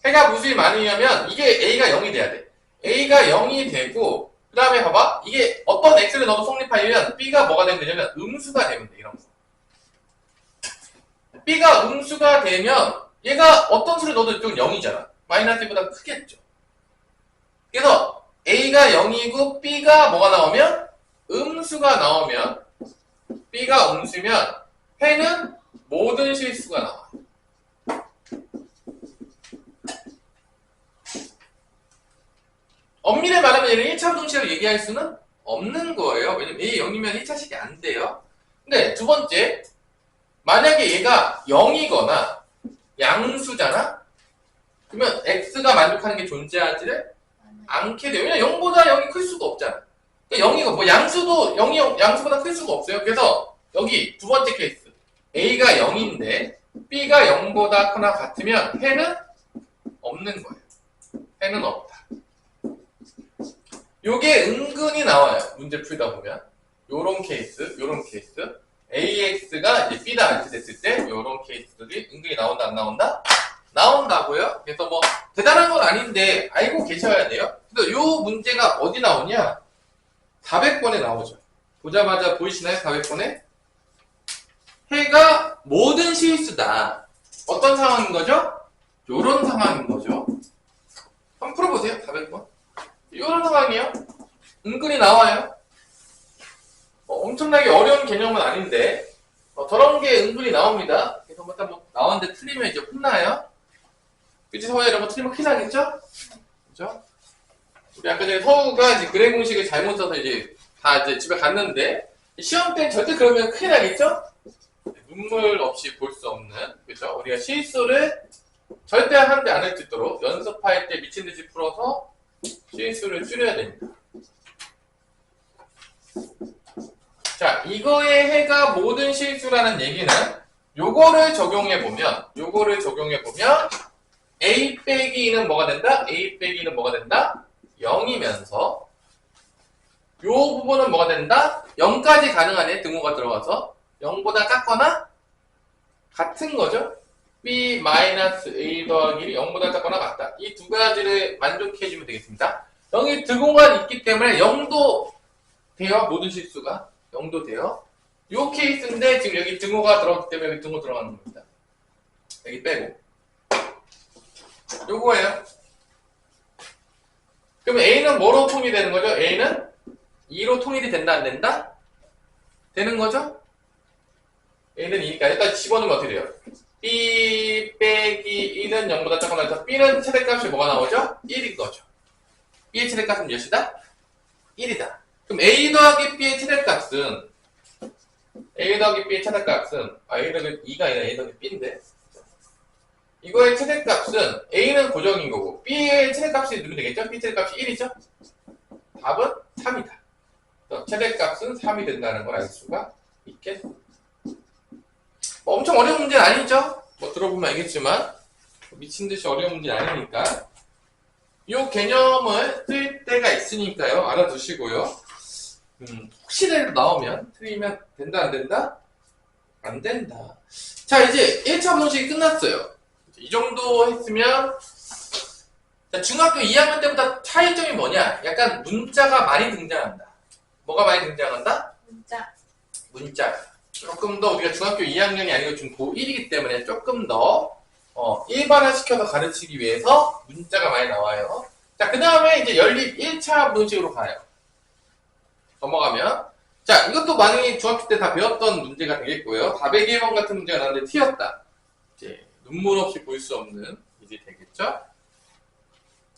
해가 무수히 많으려면 이게 a가 0이 돼야 돼. a가 0이 되고 그 다음에 봐봐. 이게 어떤 x를 넣어도 성립하려면 b가 뭐가 되면 되냐면 음수가 되면 돼. 이런 거. B가 음수가 되면 얘가 어떤 수를 넣어도 이쪽은 0이잖아. 마이너스 1보다 크겠죠. 그래서 A가 0이고 B가 뭐가 나오면? 음수가 나오면 B가 음수면 회는 모든 실수가 나와. 엄밀히 말하면 얘는 1차 부동식을 얘기할 수는 없는 거예요. 왜냐면 A 0이면 1차식이 안 돼요. 근데 두 번째, 만약에 얘가 0이거나 양수잖아? 그러면 X가 만족하는 게 존재하지를 않게 돼요. 왜냐면 0보다 0이 클 수가 없잖아. 그러니까 0이고, 뭐 양수도 0이 양수보다 클 수가 없어요. 그래서 여기 두 번째 케이스. A가 0인데 B가 0보다 크나 같으면 회는 없는 거예요. 회는 없다. 요게 은근히 나와요. 문제 풀다 보면. 요런 케이스, 요런 케이스. AX가 이제 B다 이렇게 됐을 때 요런 케이스들이 은근히 나온다, 안 나온다? 나온다고요? 그래서 뭐 대단한 건 아닌데 알고 계셔야 돼요. 그래서 요 문제가 어디 나오냐? 400번에 나오죠. 보자마자 보이시나요? 400번에? 해가 모든 실수다. 어떤 상황인 거죠? 요런 상황인 거죠. 한번 풀어보세요. 400번. 요런 상황이에요. 은근히 나와요. 엄청나게 어려운 개념은 아닌데 저런 게 은근히 나옵니다. 그래서 일단 뭐 나왔는데 틀리면 이제 혼나요. 그치 서우야, 이런 거 틀리면 큰일 나겠죠? 그죠? 우리 아까 전에 서우가 이제 그래 공식을 잘못 써서 이제 다 이제 집에 갔는데 시험 때는 절대 그러면 큰일 나겠죠? 눈물 없이 볼 수 없는, 그죠? 우리가 실수를 절대 하지 않을 수 있도록 연습할 때 미친 듯이 풀어서 실수를 줄여야 됩니다. 자, 이거의 해가 모든 실수라는 얘기는 요거를 적용해보면 A 빼기 2는 뭐가 된다? A 빼기 2는 뭐가 된다? 0이면서 요 부분은 뭐가 된다? 0까지 가능하네. 등호가 들어가서 0보다 작거나 같은 거죠. B-A 더하기 1이 0보다 작거나 같다. 이 두 가지를 만족해주면 되겠습니다. 여기 등호가 있기 때문에 0도 돼요. 모든 실수가 0도 돼요. 요 케이스인데 지금 여기 등호가 들어갔기 때문에 여기 등호 들어가는 겁니다. 여기 빼고 요거예요. 그러면 A는 뭐로 통일이 되는 거죠? A는 2로 통일이 된다, 안 된다? 되는 거죠? A는 2니까 일단 집어넣으면 어떻게 돼요? B 빼기 1은 0보다 작거나 해서 B는 최대값이 뭐가 나오죠? 1인 거죠. B의 최대값은 몇이다? 1이다. 그럼 A 더하기 B의 최대값은 A 더하기 B의 최대값은 A 더하기 2가 아니라 A 더하기 B인데 이거의 최대값은 A는 고정인 거고 B의 최대값이 누르면 되겠죠? B 최대값이 1이죠? 답은 3이다. 최대값은 3이 된다는 걸 알 수가 있겠습니다. 뭐 엄청 어려운 문제는 아니죠? 뭐 들어보면 알겠지만 미친듯이 어려운 문제는 아니니까 이 개념을 쓸 때가 있으니까요. 알아두시고요. 혹시라도 나오면 틀리면 된다, 안 된다? 안 된다. 자, 이제 1차 분식이 끝났어요. 이 정도 했으면 중학교 2학년 때보다 차이점이 뭐냐? 약간 문자가 많이 등장한다. 뭐가 많이 등장한다? 문자. 조금 더 우리가 중학교 2학년이 아니고 지금 고1이기 때문에 조금 더 일반화시켜서 가르치기 위해서 문자가 많이 나와요. 자, 그 다음에 이제 연립 1차 분식으로 가요. 넘어가면 자, 이것도 많이 중학교 때 다 배웠던 문제가 되겠고요. 401번 같은 문제가 나왔는데 튀었다. 이제 눈물 없이 볼 수 없는 일이 되겠죠.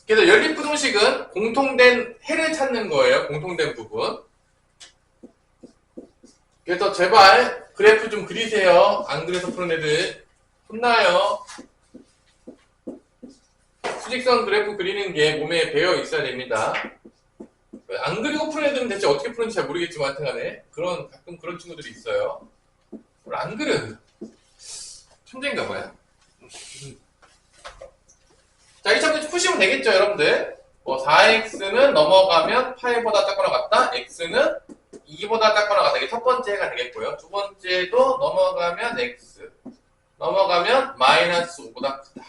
그래서 연립부등식은 공통된 해를 찾는 거예요. 공통된 부분. 그래서 제발 그래프 좀 그리세요. 안 그래서 푸는 애들 혼나요. 수직선 그래프 그리는 게 몸에 배어 있어야 됩니다. 안 그리고 푸는 애들은 대체 어떻게 푸는지 잘 모르겠지만 하여튼간에 가끔 그런 친구들이 있어요. 뭘 안 그려요. 천재인가 봐요. 자, 2차 문제 푸시면 되겠죠, 여러분들? 4x는 넘어가면 8보다 작거나 같다. x는 2보다 작거나 같다. 이게 첫 번째 해가 되겠고요. 두 번째도 넘어가면 x. 넘어가면 마이너스 5보다 크다.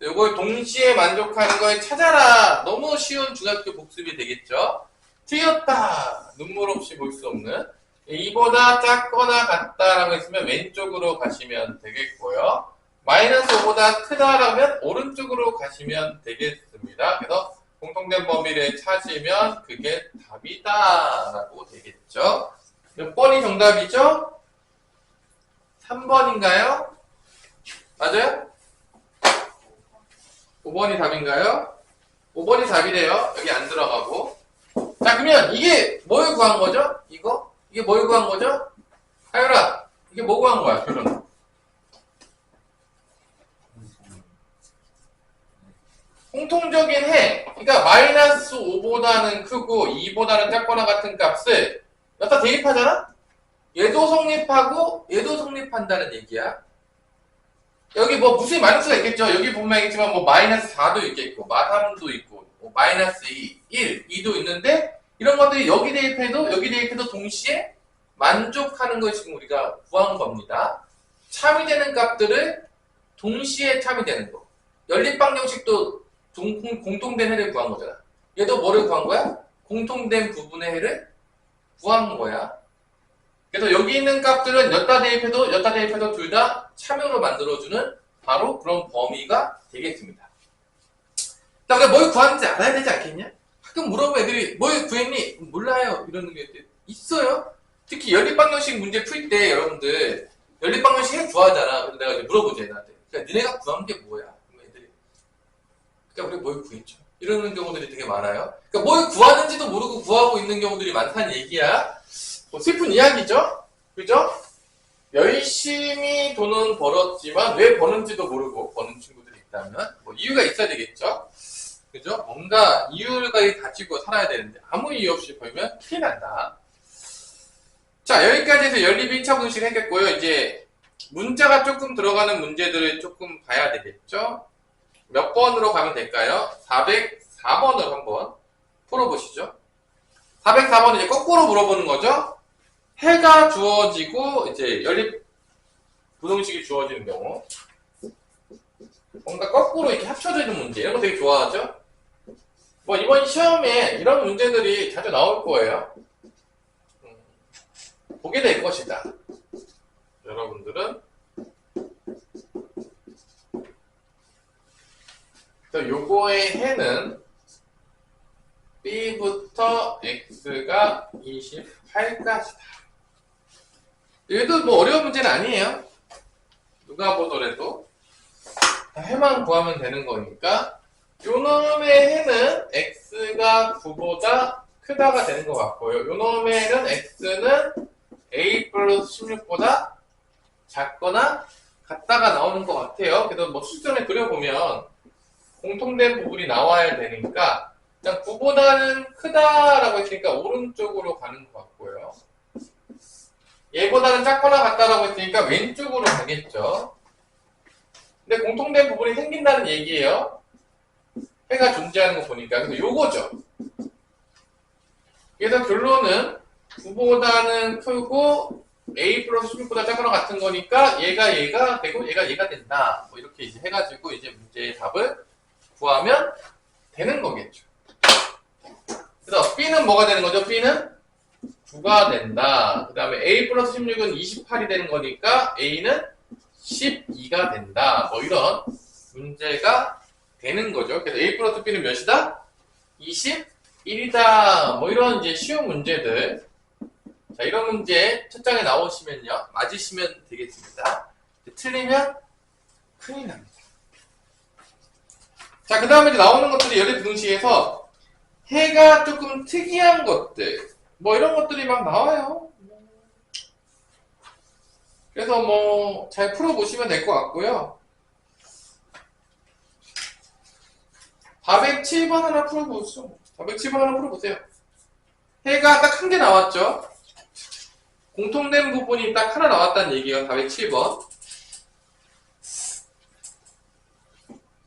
이걸 동시에 만족하는 걸 찾아라. 너무 쉬운 중학교 복습이 되겠죠. 틀렸다. 눈물 없이 볼 수 없는. 2보다 작거나 같다라고 했으면 왼쪽으로 가시면 되겠고요. 마이너스 5보다 크다라면 오른쪽으로 가시면 되겠습니다. 그래서 공통된 범위를 찾으면 그게 답이다라고 되겠죠. 몇 번이 정답이죠? 3번인가요? 맞아요? 5번이 답인가요? 5번이 답이래요. 여기 안 들어가고. 자, 그러면 이게 뭘 구한 거죠? 이거? 이게 뭘 구한 거죠? 하율아, 이게 뭐 구한 거야, 결론? 공통적인 해. 그러니까 마이너스 5보다는 크고 2보다는 작거나 같은 값을 여기다 대입하잖아? 얘도 성립하고 얘도 성립한다는 얘기야. 여기 뭐 무수히 마이너스가 있겠죠. 여기 보면 알겠지만 뭐 마이너스 4도 있겠고 마3도 있고 뭐 마이너스 2, 1, 2도 있는데 이런 것들이 여기 대입해도 동시에 만족하는 걸 지금 우리가 구한 겁니다. 참이 되는 값들을 동시에 참이 되는 거. 연립방정식도 공통된 해를 구한 거잖아. 얘도 뭐를 구한 거야? 공통된 부분의 해를 구한 거야. 그래서 여기 있는 값들은 여따 대입해도 둘 다 참여로 만들어주는 바로 그런 범위가 되겠습니다. 자, 우리가 뭘 구하는지 알아야 되지 않겠냐? 가끔 물어보면 애들이 뭘 구했니? 몰라요. 이러는 게 있어요. 특히 연립방정식 문제 풀 때 여러분들 연립방정식 해 구하잖아. 그래서 내가 이제 물어보지 애들한테. 그러니까 니네가 구한 게 뭐야? 그러면 애들이 그러니까 우리 뭘 구했죠? 이러는 경우들이 되게 많아요. 그러니까 뭘 구하는지도 모르고 구하고 있는 경우들이 많다는 얘기야. 뭐 슬픈 이야기죠? 그죠? 열심히 돈은 벌었지만 왜 버는지도 모르고 버는 친구들이 있다면 뭐 이유가 있어야 되겠죠? 그죠? 뭔가 이유를 가지고 살아야 되는데 아무 이유 없이 벌면 큰일 난다. 자, 여기까지 해서 연립 1차 분식 했겠고요. 이제 문자가 조금 들어가는 문제들을 조금 봐야 되겠죠? 몇 번으로 가면 될까요? 404번을 한번 풀어보시죠. 404번은 이제 거꾸로 물어보는 거죠? 해가 주어지고 이제 연립 부등식이 주어지는 경우 뭔가 거꾸로 이렇게 합쳐져 있는 문제 이런 거 되게 좋아하죠? 뭐 이번 시험에 이런 문제들이 자주 나올 거예요. 보게 될 것이다. 여러분들은 요거의 해는 B부터 X가 28까지다. 얘도 뭐 어려운 문제는 아니에요. 누가 보더라도 해만 구하면 되는 거니까 요놈의 해는 X가 9보다 크다가 되는 것 같고요. 요놈의 해는 X는 A 플러스 16보다 작거나 같다가 나오는 것 같아요. 그래서 뭐 수전에 그려보면 공통된 부분이 나와야 되니까 그냥 9보다는 크다라고 했으니까 오른쪽으로 가는 것 같고요. 얘보다는 작거나 같다라고 했으니까 왼쪽으로 가겠죠. 근데 공통된 부분이 생긴다는 얘기예요. 해가 존재하는 거 보니까. 그래서 요거죠. 그래서 결론은 9보다는 크고 A 플러스 16보다 작거나 같은 거니까 얘가 되고 얘가 된다. 뭐 이렇게 이제 해가지고 이제 문제의 답을 구하면 되는 거겠죠. 그래서 B는 뭐가 되는 거죠? B는 9가 된다. 그 다음에 A 플러스 16은 28이 되는 거니까 A는 12가 된다. 뭐 이런 문제가 되는 거죠. 그래서 A 플러스 B는 몇이다? 21이다. 뭐 이런 이제 쉬운 문제들. 자, 이런 문제 첫 장에 나오시면요. 맞으시면 되겠습니다. 틀리면 큰일 납니다. 자, 그 다음에 이제 나오는 것들이 연립 부등식에서 해가 조금 특이한 것들, 뭐 이런 것들이 막 나와요. 그래서 뭐 잘 풀어보시면 될 것 같고요. 407번 하나 풀어보시죠. 407번 하나 풀어보세요. 해가 딱 한 개 나왔죠. 공통된 부분이 딱 하나 나왔다는 얘기예요. 407번.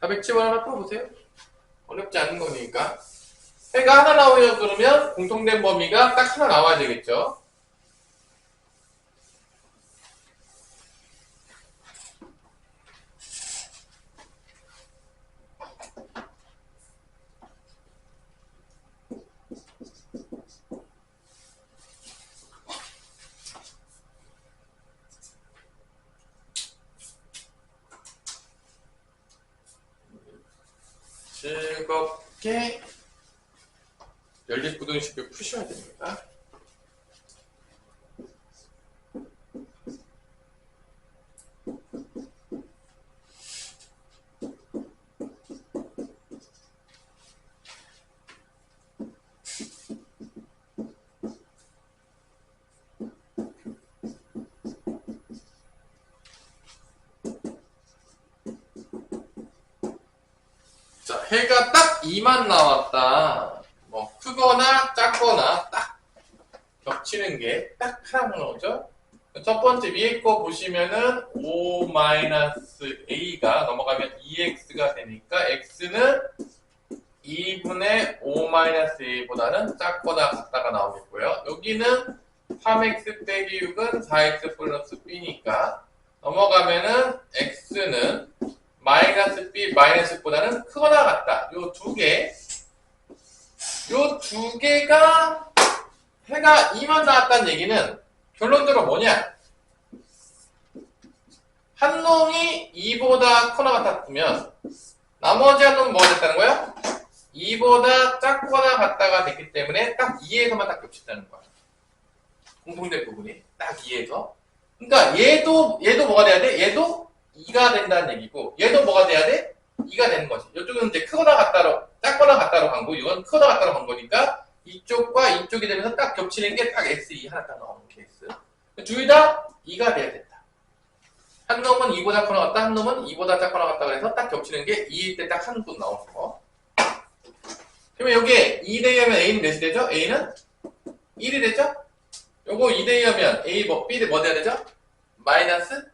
407번 하나 풀어보세요. 어렵지 않은 거니까. 해가 하나 나오려 그러면 공통된 범위가 딱 하나 나와야 되겠죠. 즐겁게 연립부등식을 푸셔야 됩니다. 자, 해가 딱 2만 나왔다. 뭐 크거나 작거나 딱 겹치는 게 딱 하나만 나오죠. 첫 번째 위에 거 보시면은 5-a가 넘어가면 2x가 되니까 x는 2분의 5-a보다는 작거나 같다가 나오겠고요. 여기는 3x 빼기 6은 4x 플러스 b니까 넘어가면은 x는 마이너스 b 마이너스보다는 크거나 같다. 요 두 개가 해가 2만 나왔다는 얘기는 결론적으로 뭐냐? 한 놈이 2보다 크거나 같았으면 나머지 한 놈은 뭐가 됐다는 거야? 2보다 작거나 같다가 됐기 때문에 딱 2에서만 딱 겹친다는 거야. 공통된 부분이 딱 2에서. 그러니까 얘도 뭐가 돼야 돼? 얘도 2가 된다는 얘기고 얘도 뭐가 돼야 돼? 2가 되는 거지. 이쪽은 이제 크거나 같다로 작거나 같다로 간 거, 이건 크거나 같다로 간 거니까 이쪽과 이쪽이 되면서 딱 겹치는 게 딱 x2 하나 딱 나오는 케이스. 둘 다 2가 돼야 된다. 한 놈은 2보다 크거나 같다, 한 놈은 2보다 작거나 같다 그래서 딱 겹치는 게 2일 때 딱 한 분 나오는 거. 그러면 여기에 2대2하면 a는 몇이 되죠? a는 1이 되죠? 요거 2대2하면 a b대 뭐 돼야 되죠? 마이너스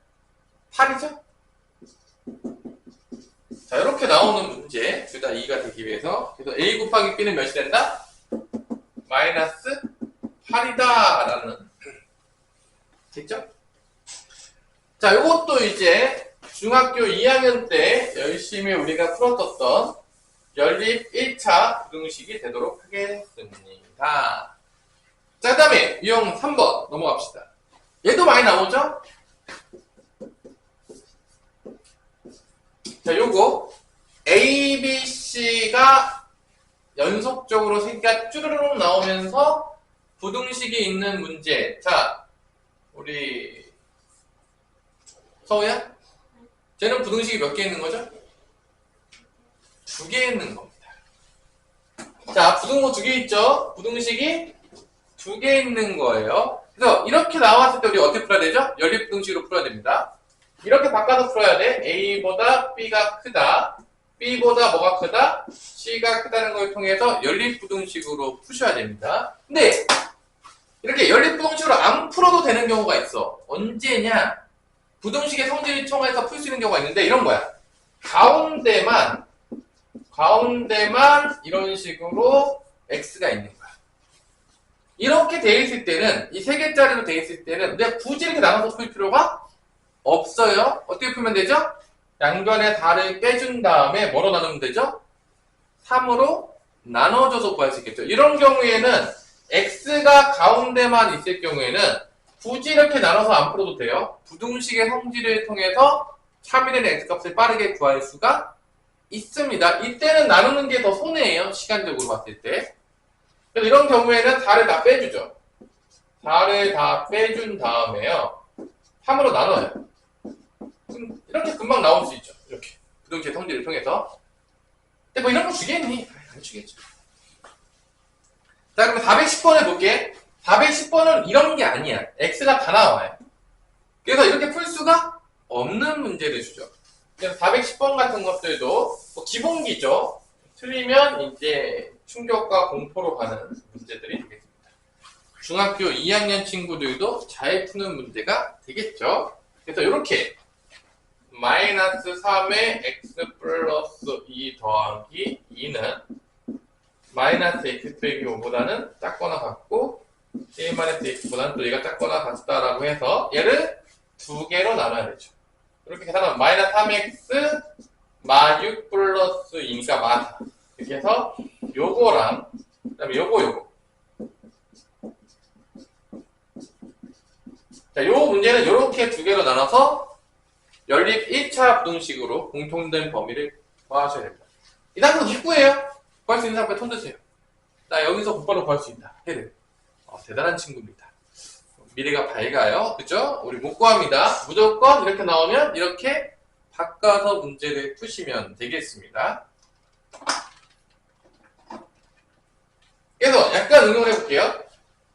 8이죠? 자, 이렇게 나오는 문제, 둘 다 2가 되기 위해서. 그래서 a 곱하기 b는 몇이 된다? 마이너스 8이다. 라는. 됐죠? 자, 요것도 이제 중학교 2학년 때 열심히 우리가 풀었었던 연립 1차 부등식이 되도록 하겠습니다. 자, 그 다음에 유형 3번 넘어갑시다. 얘도 많이 나오죠? 자, 요거 A, B, C가 연속적으로 세 개가 쭈르륵 나오면서 부등식이 있는 문제. 자, 우리 서우야? 쟤는 부등식이 몇 개 있는 거죠? 2개 있는 겁니다. 자, 부등호 2개 있죠? 부등식이 2개 있는 거예요. 그래서 이렇게 나왔을 때 우리 어떻게 풀어야 되죠? 연립부등식으로 풀어야 됩니다. 이렇게 바꿔서 풀어야 돼. A보다 B가 크다. B보다 뭐가 크다? C가 크다는 걸 통해서 연립부등식으로 푸셔야 됩니다. 근데 이렇게 연립부등식으로 안 풀어도 되는 경우가 있어. 언제냐? 부등식의 성질을 통해서 풀 수 있는 경우가 있는데 이런 거야. 가운데만 이런 식으로 X가 있는 거야. 이렇게 돼 있을 때는 이 세 개짜리로 돼 있을 때는 내가 굳이 이렇게 나눠서 풀 필요가 없어요. 어떻게 풀면 되죠? 양변에 달을 빼준 다음에 뭐로 나누면 되죠? 3으로 나눠줘서 구할 수 있겠죠. 이런 경우에는 X가 가운데만 있을 경우에는 굳이 이렇게 나눠서 안 풀어도 돼요. 부등식의 성질을 통해서 3이 되는 X값을 빠르게 구할 수가 있습니다. 이때는 나누는 게 더 손해예요. 시간적으로 봤을 때. 그래서 이런 경우에는 달을 다 빼주죠. 달을 다 빼준 다음에요. 3으로 나눠요. 이렇게 금방 나올 수 있죠. 이렇게. 부등식의 성질을 통해서. 근데 뭐 이런 거 주겠니? 안 주겠죠. 자, 그럼 410번 해볼게. 410번은 이런 게 아니야. X가 다 나와요. 그래서 이렇게 풀 수가 없는 문제를 주죠. 그래서 410번 같은 것들도 뭐 기본기죠. 틀리면 이제 충격과 공포로 가는 문제들이 되겠습니다. 중학교 2학년 친구들도 잘 푸는 문제가 되겠죠. 그래서 이렇게 마이너스 3의 x 플러스 2 더하기 2는 마이너스 x 빼기 5보다는 작거나 같고 1 마이너스 x보다는 또 얘가 작거나 같다라고 해서 얘를 2개로 나눠야 되죠. 이렇게 계산하면 마이너스 3x 마 6 플러스 2니까 마 4. 이렇게 해서 요거랑 그 다음에 요거 자, 요 문제는 요렇게 2개로 나눠서 연립 1차 부등식으로 공통된 범위를 구하셔야 됩니다. 이 단수 직구예요. 구할 수 있는 사람까지 손 드세요. 나 여기서 곧바로 구할 수 있다. 해를. 대단한 친구입니다. 미래가 밝아요. 그죠? 우리 못 구합니다. 무조건 이렇게 나오면 이렇게 바꿔서 문제를 푸시면 되겠습니다. 그래서 약간 응용을 해볼게요.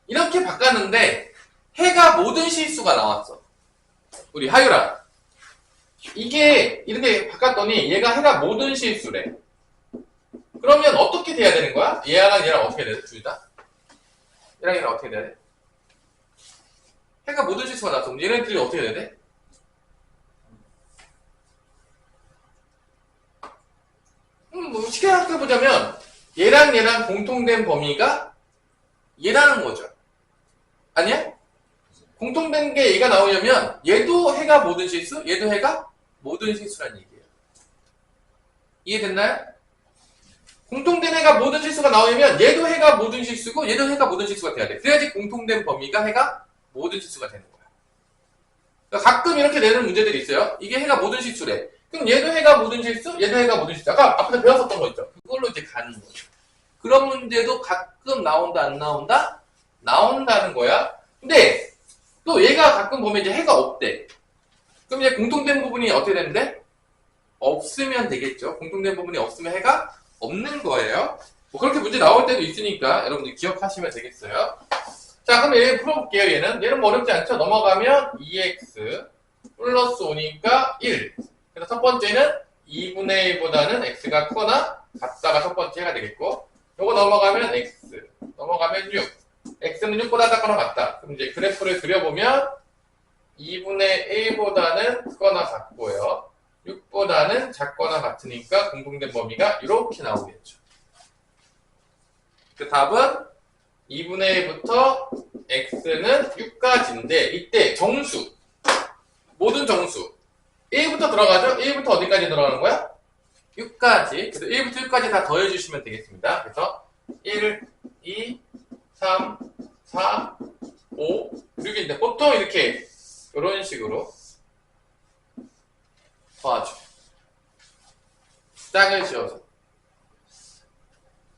이렇게 바꿨는데 해가 모든 실수가 나왔어. 우리 하유라. 이게 이렇게 바꿨더니 얘가 해가 모든 실수래. 그러면 어떻게 돼야 되는 거야? 얘랑 얘랑 어떻게 돼야 돼? 둘 다? 얘랑 얘랑 어떻게 돼야 돼? 해가 모든 실수가 나왔어. 그럼 얘네들이 어떻게 돼야 돼? 뭐 쉽게 생각해보자면 얘랑 얘랑 공통된 범위가 얘라는 거죠. 아니야? 공통된 게 얘가 나오려면 얘도 해가 모든 실수, 얘도 해가 모든 실수란 얘기예요. 이해됐나요? 공통된 해가 모든 실수가 나오려면 얘도 해가 모든 실수고 얘도 해가 모든 실수가 돼야 돼. 그래야지 공통된 범위가 해가 모든 실수가 되는 거야. 그러니까 가끔 이렇게 내는 문제들이 있어요. 이게 해가 모든 실수래. 그럼 얘도 해가 모든 실수, 얘도 해가 모든 실수. 아까 앞에서 배웠었던 거 있죠. 그걸로 이제 가는 거죠. 그런 문제도 가끔 나온다, 안 나온다? 나온다는 거야. 근데 또 얘가 가끔 보면 이제 해가 없대. 그럼 이제 공통된 부분이 어떻게 되는데? 없으면 되겠죠. 공통된 부분이 없으면 해가 없는 거예요. 뭐 그렇게 문제 나올 때도 있으니까 여러분들 기억하시면 되겠어요. 자, 그럼 얘 풀어볼게요. 얘는 뭐 어렵지 않죠? 넘어가면 2x 플러스 5니까 1. 그래서 첫 번째는 2분의 1보다는 x가 크거나 같다가 첫 번째 해가 되겠고, 요거 넘어가면 x, 넘어가면 6. x는 6보다 작거나 같다. 그럼 이제 그래프를 그려보면 2분의 1보다는 크거나 같고요. 6보다는 작거나 같으니까 공통된 범위가 이렇게 나오겠죠. 그 답은 2분의 1부터 x는 6까지인데 이때 정수, 모든 정수 1부터 들어가죠? 1부터 어디까지 들어가는 거야? 6까지. 그래서 1부터 6까지 다 더해주시면 되겠습니다. 그래서 1, 2, 3, 4, 5, 6인데 보통 이렇게 이런 식으로 더하죠. 짝을 지어서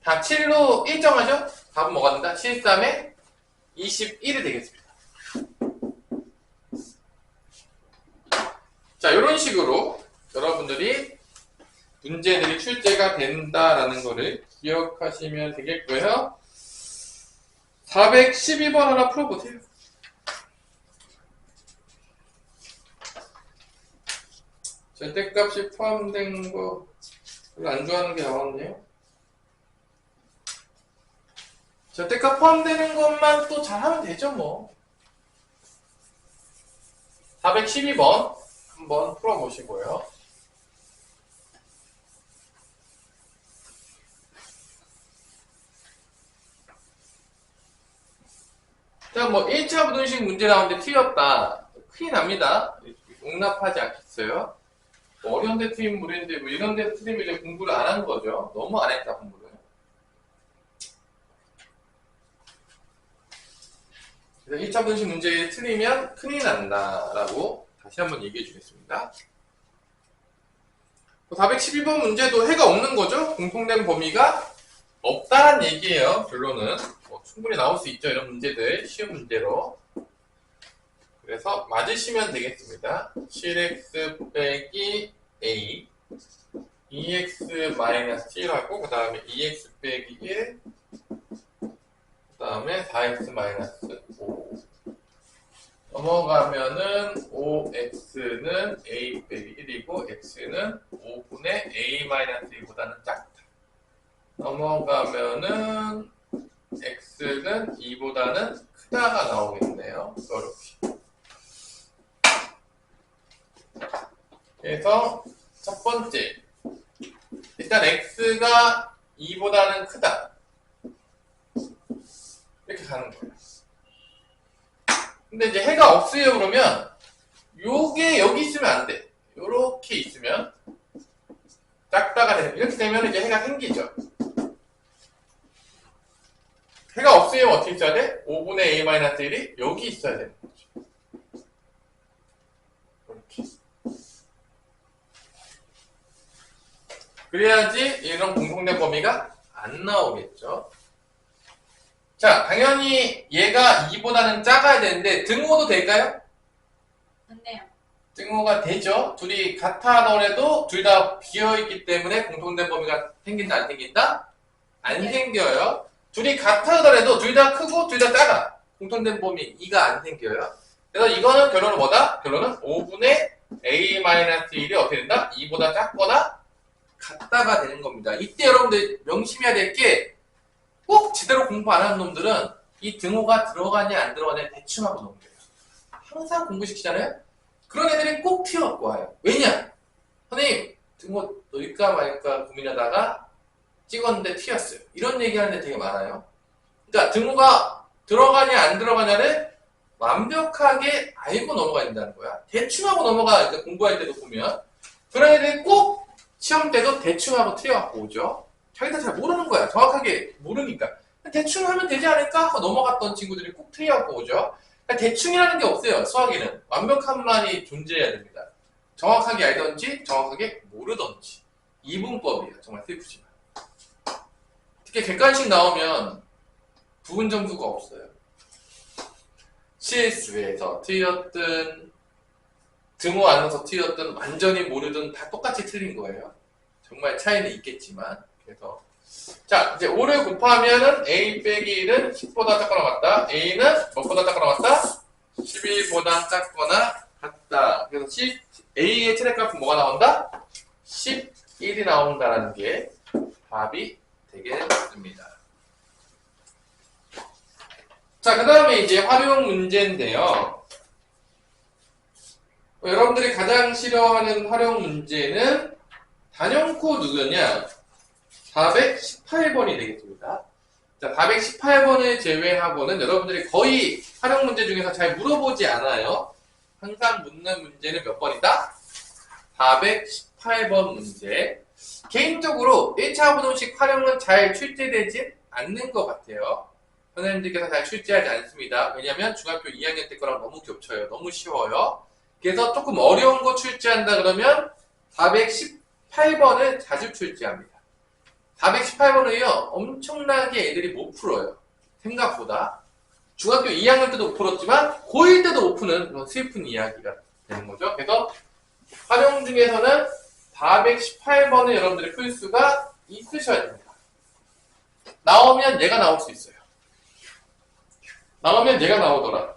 다 7로 일정하죠? 답은 뭐가 된다? 7, 3에 21이 되겠습니다. 자, 이런 식으로 여러분들이 문제들이 출제가 된다라는 거를 기억하시면 되겠고요. 412번 하나 풀어보세요. 절대값이 포함된 거 별로 안 좋아하는 게 나왔네요. 절대값 포함되는 것만 또 잘하면 되죠 뭐. 412번 한번 풀어보시고요. 자, 뭐 1차 부등식 문제 나오는데 틀렸다. 큰일 납니다. 용납하지 않겠어요? 뭐 어려운 데 틀리면 모르겠는데 뭐 이런 데 틀리면 이제 공부를 안 한 거죠. 너무 안 했다 공부를. 그래서 1차 부등식 문제에 틀리면 큰일 난다라고 다시 한번 얘기해 주겠습니다. 412번 문제도 해가 없는 거죠? 공통된 범위가 없다는 얘기예요. 결론은 뭐 충분히 나올 수 있죠. 이런 문제들 쉬운 문제로. 그래서 맞으시면 되겠습니다. 7x 빼기 a 2x 마이너스 7하고 그 다음에 2x 빼기 1 그 다음에 4x 마이너스 5 넘어가면은 5x는 a 빼기 1이고 x는 5분의 a 마이너스 1보다는 작다. 넘어가면은 x는 2보다는 크다가 나오겠네요. 이렇게. 그래서 첫 번째 일단 x가 2보다는 크다. 이렇게 가는 거예요. 근데 이제 해가 없어요 그러면 요게 여기 있으면 안 돼. 요렇게 있으면 작다가 되는 이렇게 되면 이제 해가 생기죠. 해가 없으면 어떻게 있어야 돼? 5분의 a-1이 여기 있어야 되는 거죠. 이렇게. 그래야지 이런 공통된 범위가 안 나오겠죠. 자, 당연히 얘가 2보다는 작아야 되는데 등호도 될까요?
맞네요.
등호가 되죠. 둘이 같아 하더라도 둘 다 비어있기 때문에 공통된 범위가 생긴다 안 생긴다? 안
네.
생겨요. 둘이 같아 하더라도 둘 다 크고 둘 다 작아. 공통된 범위 2가 안 생겨요. 그래서 이거는 결론은 뭐다? 결론은 5분의 a-1이 어떻게 된다? 2보다 작거나 같다가 되는 겁니다. 이때 여러분들 명심해야 될 게 꼭 제대로 공부 안 하는 놈들은 이 등호가 들어가냐 안 들어가냐 대충 하고 넘겨요. 항상 공부시키잖아요? 그런 애들이 꼭 튀어갖고 와요. 왜냐? 선생님 등호 넣을까 말까 고민하다가 찍었는데 튀었어요. 이런 얘기하는 애 되게 많아요. 그러니까 등호가 들어가냐 안 들어가냐를 완벽하게 알고 넘어가야 된다는 거야. 대충 하고 넘어가. 그러니까 공부할 때도 보면 그런 애들이 꼭 시험 때도 대충 하고 틀려갖고 오죠. 자기도 잘 모르는 거야. 정확하게 모르니까. 대충 하면 되지 않을까? 하고 넘어갔던 친구들이 꼭 틀려갖고 오죠. 그러니까 대충이라는 게 없어요. 수학에는. 완벽함만이 존재해야 됩니다. 정확하게 알던지 정확하게 모르던지. 이분법이에요. 정말 슬프지만. 특히 객관식 나오면 부분 점수가 없어요. 실수해서 틀렸든 등호 안 넣어서 틀렸든 완전히 모르든 다 똑같이 틀린 거예요. 정말 차이는 있겠지만. 그래서 자 이제 5를 곱하면은 a 빼기 1은 10보다 작거나 같다. a는 몇보다 작거나 같다? 11보다 작거나 같다. 그래서 a의 최대값은 뭐가 나온다? 11이 나온다는 게 답이 되겠습니다. 자, 그 다음에 이제 활용 문제인데요. 여러분들이 가장 싫어하는 활용 문제는 단연코 누구냐? 418번이 되겠습니다. 자, 418번을 제외하고는 여러분들이 거의 활용 문제 중에서 잘 물어보지 않아요. 항상 묻는 문제는 몇 번이다? 418번 문제. 개인적으로 1차 부동식 활용은 잘 출제되진 않는 것 같아요. 선생님들께서 잘 출제하지 않습니다. 왜냐면 중학교 2학년 때 거랑 너무 겹쳐요. 너무 쉬워요. 그래서 조금 어려운 거 출제한다 그러면 418번을 자주 출제합니다. 418번을요, 엄청나게 애들이 못 풀어요. 생각보다. 중학교 2학년 때도 못 풀었지만, 고1 때도 못 푸는 그런 슬픈 이야기가 되는 거죠. 그래서 활용 중에서는 418번을 여러분들이 풀 수가 있으셔야 됩니다. 나오면 얘가 나올 수 있어요. 나오면 얘가 나오더라.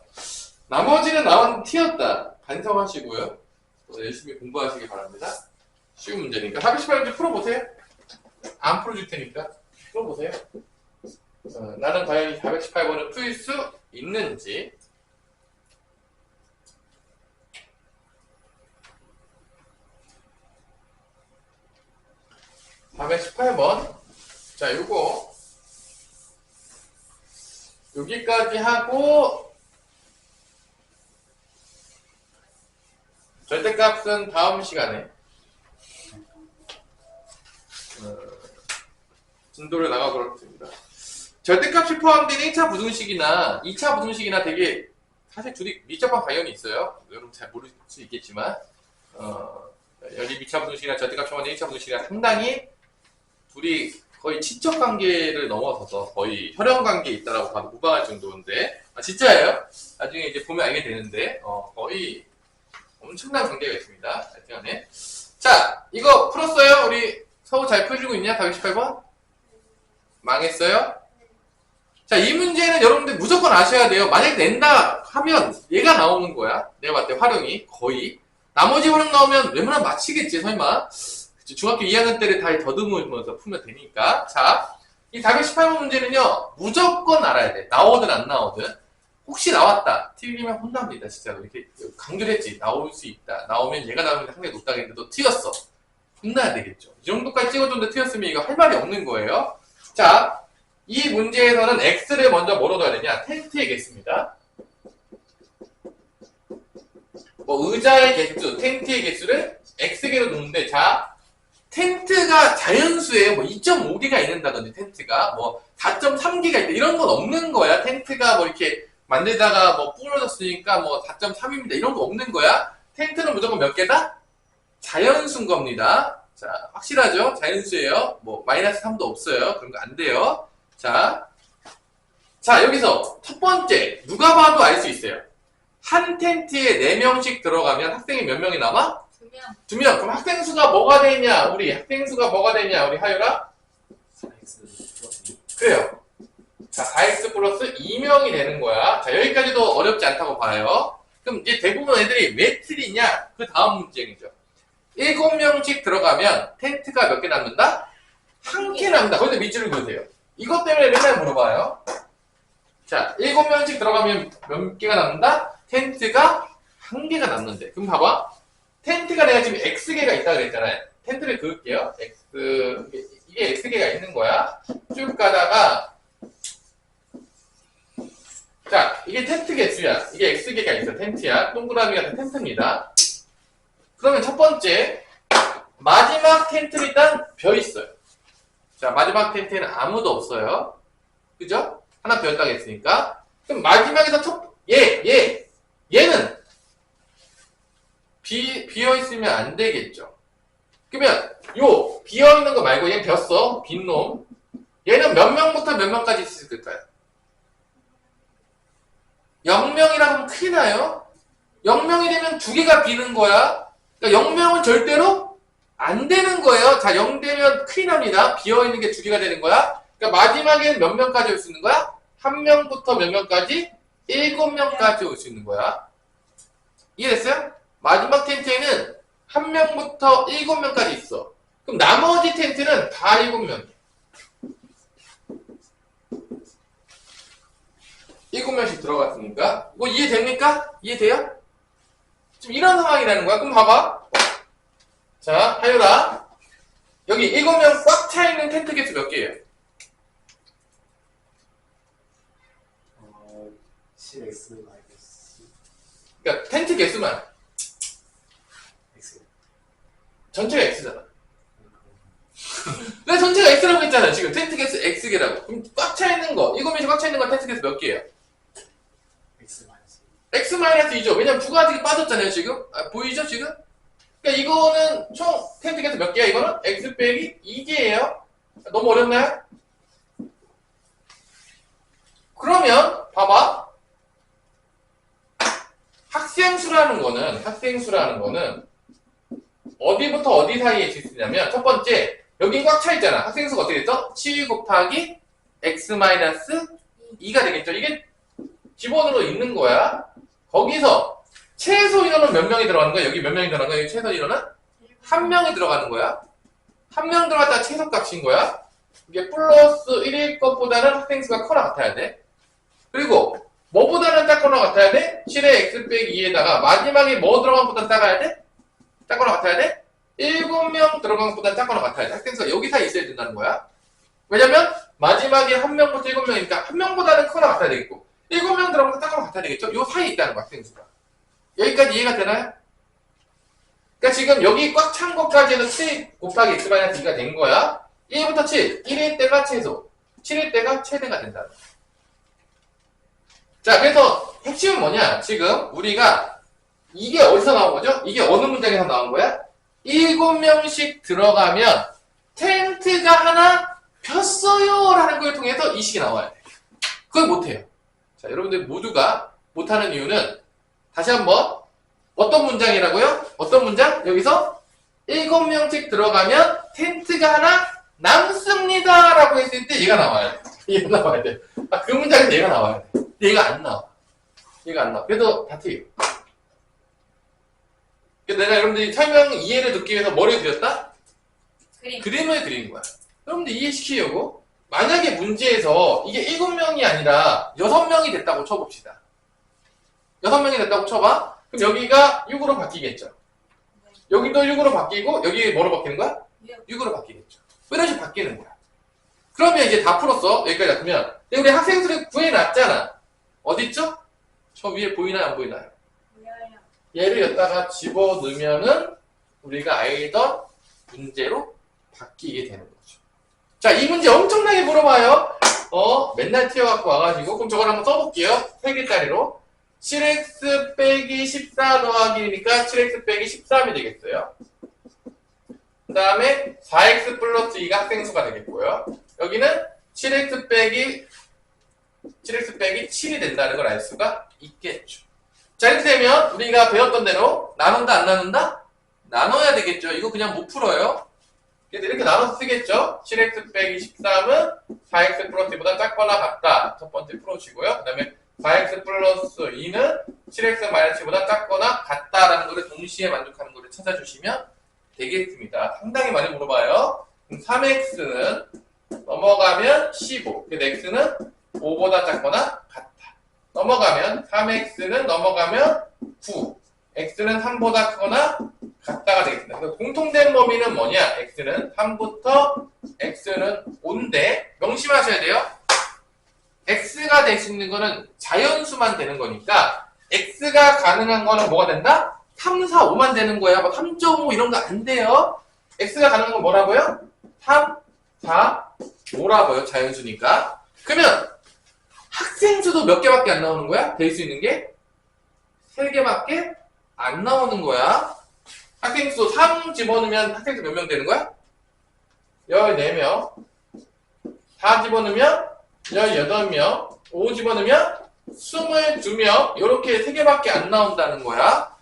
나머지는 나온 T였다. 반성하시고요. 열심히 공부하시기 바랍니다. 쉬운 문제니까. 418번 풀어보세요. 안 풀어줄 테니까 풀어보세요. 나는 과연 이 418번을 풀 수 있는지. (418번) 자, 요거 여기까지 하고 절대값은 다음 시간에 진도를 나가도록 하겠습니다. 절대값이 포함된 1차 부등식이나 2차 부등식이나 되게 사실 둘이 밀접한 관련이 있어요. 여러분 잘 모를 수 있겠지만 여기 2차 부등식이나 절대값이 포함된 1차 부등식이나 상당히 둘이 거의 친척 관계를 넘어서서 거의 혈연 관계에 있다라고 봐도 무방할 정도인데 진짜예요. 나중에 이제 보면 알게 되는데 거의 엄청난 관계가 있습니다. 하여튼간에 자, 이거 풀었어요? 우리 서우 잘 풀어주고 있냐? 418번? 망했어요? 자, 이 문제는 여러분들 무조건 아셔야 돼요. 만약에 낸다 하면 얘가 나오는 거야. 내가 봤을 때 활용이 거의. 나머지 활용 나오면 웬만하면 맞히겠지, 설마. 중학교 2학년 때를 다 더듬으면서 풀면 되니까. 자, 이 418번 문제는요, 무조건 알아야 돼. 나오든 안 나오든. 혹시 나왔다. 틀리면 혼납니다, 진짜로. 이렇게 강조를 했지. 나올 수 있다. 나오면 얘가 나오는 게 상당히 높다 했는데 너 틀렸어. 혼나야 되겠죠. 이 정도까지 찍어줬는데 틀렸으면 이거 할 말이 없는 거예요. 자, 이 문제에서는 x를 먼저 뭐로 넣어야 되냐? 텐트에 겠습니다. 뭐 의자의 개수, 텐트의 개수를 x개로 놓는데, 자, 텐트가 자연수예요. 뭐 2.5개가 있는다든지 텐트가 뭐 4.3개가 있다 이런 건 없는 거야. 텐트가 뭐 이렇게 만들다가 뭐 부러졌으니까 뭐 4.3입니다. 이런 거 없는 거야. 텐트는 무조건 몇 개다? 자연수인 겁니다. 자, 확실하죠? 자연수예요. 뭐 마이너스 3도 없어요. 그런 거 안 돼요. 자, 여기서 첫 번째 누가 봐도 알 수 있어요. 한 텐트에 4명씩 들어가면 학생이 몇 명이 남아?
2명.
2명. 그럼 학생 수가 뭐가 되냐? 우리 학생 수가 뭐가 되냐? 우리 하율아?
4x 플러스 2.
그래요. 자, 4x 플러스 2명이 되는 거야. 자, 여기까지도 어렵지 않다고 봐요. 그럼 이제 대부분 애들이 왜 틀리냐? 그 다음 문제이죠. 7명씩 들어가면 텐트가 몇 개 남는다? 1개 남는다. 거기다 밑줄을 그으세요. 이것 때문에 맨날 물어봐요. 자, 7명씩 들어가면 몇 개가 남는다? 텐트가 1개가 남는데. 그럼 봐봐. 텐트가 내가 지금 X개가 있다고 그랬잖아요. 텐트를 그을게요. 이게 X개가 있는 거야. 쭉 가다가 자, 이게 텐트 개수야. 이게 X개가 있어. 텐트야. 동그라미 같은 텐트입니다. 그러면 첫 번째, 마지막 텐트는 일단 벼 있어요. 자, 마지막 텐트에는 아무도 없어요. 그죠? 하나 비었다고 했으니까. 그럼 마지막에서 얘는 비어있으면 안 되겠죠. 그러면 비어있는 거 말고 얘는 벼어. 빈 놈. 얘는 몇 명부터 몇 명까지 있을까요? 0명이라고 하면 큰일 나요. 0명이 되면 2개가 비는 거야. 그러니까 0명은 절대로 안 되는 거예요. 자, 0 되면 큰일 납니다. 비어있는 게 2개가 되는 거야. 그러니까 마지막에는 몇 명까지 올 수 있는 거야? 1명부터 몇 명까지? 7명까지 올 수 있는 거야. 이해됐어요? 마지막 텐트에는 1명부터 7명까지 있어. 그럼 나머지 텐트는 다 7명. 7명씩 들어갔으니까. 이거 이해됩니까? 이해돼요? 지금 이런 상황이라는 거야. 그럼 봐봐. 자, 하율아. 여기 7명 꽉 차 있는 텐트 개수 몇 개예요?
7x 마이너스
그러니까 텐트 개수만.
x.
전체가 X잖아. 내가 전체가 X라고 했잖아. 지금 텐트 개수 X개라고. 그럼 꽉 차 있는 거, 7명씩 꽉 차 있는 거 텐트 개수 몇 개예요?
x 마이너스
X 마이너스 2죠. 왜냐면 2가지가 빠졌잖아요, 지금. 보이죠, 지금? 그러니까 이거는 총 텐트 개수 몇 개야? 이거는 X 빼기 2개예요. 너무 어렵나요? 그러면 봐봐. 학생수라는 거는 어디부터 어디 사이에 있을 수 있냐면 첫 번째, 여기 꽉 차 있잖아. 학생수가 어떻게 됐어? 7 곱하기 X 마이너스 2가 되겠죠. 이게 기본으로 있는 거야. 거기서 최소 인원은 몇 명이 들어가는 거야? 여기 몇 명이 들어가는 거야? 여기 최소 인원은? 1명이 들어가는 거야. 1명 들어갔다가 최소값인 거야. 이게 플러스 1일 것보다는 학생수가 커나 같아야 돼. 그리고 뭐보다는 작거나 같아야 돼? 7의 x 빼기 2에다가 마지막에 뭐 들어간 것보다 작아야 돼? 작거나 같아야 돼? 7명 들어간 것보다 작거나 같아야 돼. 학생수가 여기 사이에 있어야 된다는 거야. 왜냐면 마지막에 1명부터 7명이니까 1명보다는 커나 같아야 되겠고 7명 들어간 것보다 작거나 같아야 되겠죠? 요 사이에 있다는 거야, 학생수가. 여기까지 이해가 되나요? 그러니까 지금 여기 꽉 찬 것까지는 7 곱하기 x-2가 된 거야. 1부터 7, 1일 때가 최소, 7일 때가 최대가 된다. 자, 그래서 핵심은 뭐냐? 지금 우리가 이게 어디서 나온 거죠? 이게 어느 문장에서 나온 거야? 7명씩 들어가면 텐트가 하나 폈어요 라는 걸 통해서 이 식이 나와야 돼. 그걸 못해요. 자, 여러분들 모두가 못하는 이유는 다시 한번 어떤 문장이라고요? 어떤 문장? 여기서 7명씩 들어가면 텐트가 하나 남습니다 라고 했을 때 얘가 나와야 돼. 얘가 나와야 돼. 그 문장에서 얘가 나와야 돼. 얘가 안 나와. 얘가 안 나와. 그래도 다 틀려. 내가 여러분들이 설명 이해를 돕기 위해서 뭐를 그렸다? 그림을 그린 거야. 여러분들 이해시키려고. 만약에 문제에서 이게 7명이 아니라 6명이 됐다고 쳐봅시다. 6명이 됐다고 쳐봐. 그럼 여기가 6으로 바뀌겠죠. 여기도 6으로 바뀌고 여기 뭐로 바뀌는 거야? 6으로 바뀌겠죠. 이런 식으로 바뀌는 거야. 그러면 이제 다 풀었어. 여기까지 왔으면. 우리 학생수를 구해놨잖아. 어딨죠? 저 위에 보이나요? 안 보이나요? 얘를 여기다가 집어넣으면은 우리가 알던 문제로 바뀌게 되는 거죠. 자, 이 문제 엄청나게 물어봐요. 맨날 튀어갖고 와가지고. 그럼 저걸 한번 써볼게요. 3개짜리로. 7x 빼기 14 더하기 1이니까 7x 빼기 13이 되겠어요. 그 다음에 4x 플러스 2가 학생 수가 되겠고요. 여기는 7x 빼기 7이 된다는 걸 알 수가 있겠죠. 자, 이렇게 되면 우리가 배웠던 대로 나눈다 안 나눈다? 나눠야 되겠죠. 이거 그냥 못 풀어요. 그래서 이렇게 나눠서 쓰겠죠. 7x 빼기 13은 4x 플러스 2보다 작거나 같다. 첫 번째 풀어주시고요. 그 다음에 4x 플러스 2는 7x 마이너스 2보다 작거나 같다라는 거를 동시에 만족하는 거를 찾아주시면 되겠습니다. 상당히 많이 물어봐요. 그럼 3x는 넘어가면 15. 그래서 x는 5보다 작거나 같다. 넘어가면 3x는 넘어가면 9. x는 3보다 크거나 같다가 되겠습니다. 그래서 공통된 범위는 뭐냐? x는 3부터 x는 5인데 명심하셔야 돼요. x가 될 수 있는 거는 자연수만 되는 거니까 x가 가능한 거는 뭐가 된다? 3, 4, 5만 되는 거야. 뭐 3.5 이런 거 안 돼요. x가 가능한 건 뭐라고요? 3, 4, 5라고요. 자연수니까. 그러면 학생수도 몇 개밖에 안 나오는 거야? 될 수 있는 게? 3개밖에 안 나오는 거야. 학생수 3 집어넣으면 학생수 몇 명 되는 거야? 14명. 4 집어넣으면 18명. 5 집어넣으면 22명. 이렇게 3개밖에 안 나온다는 거야.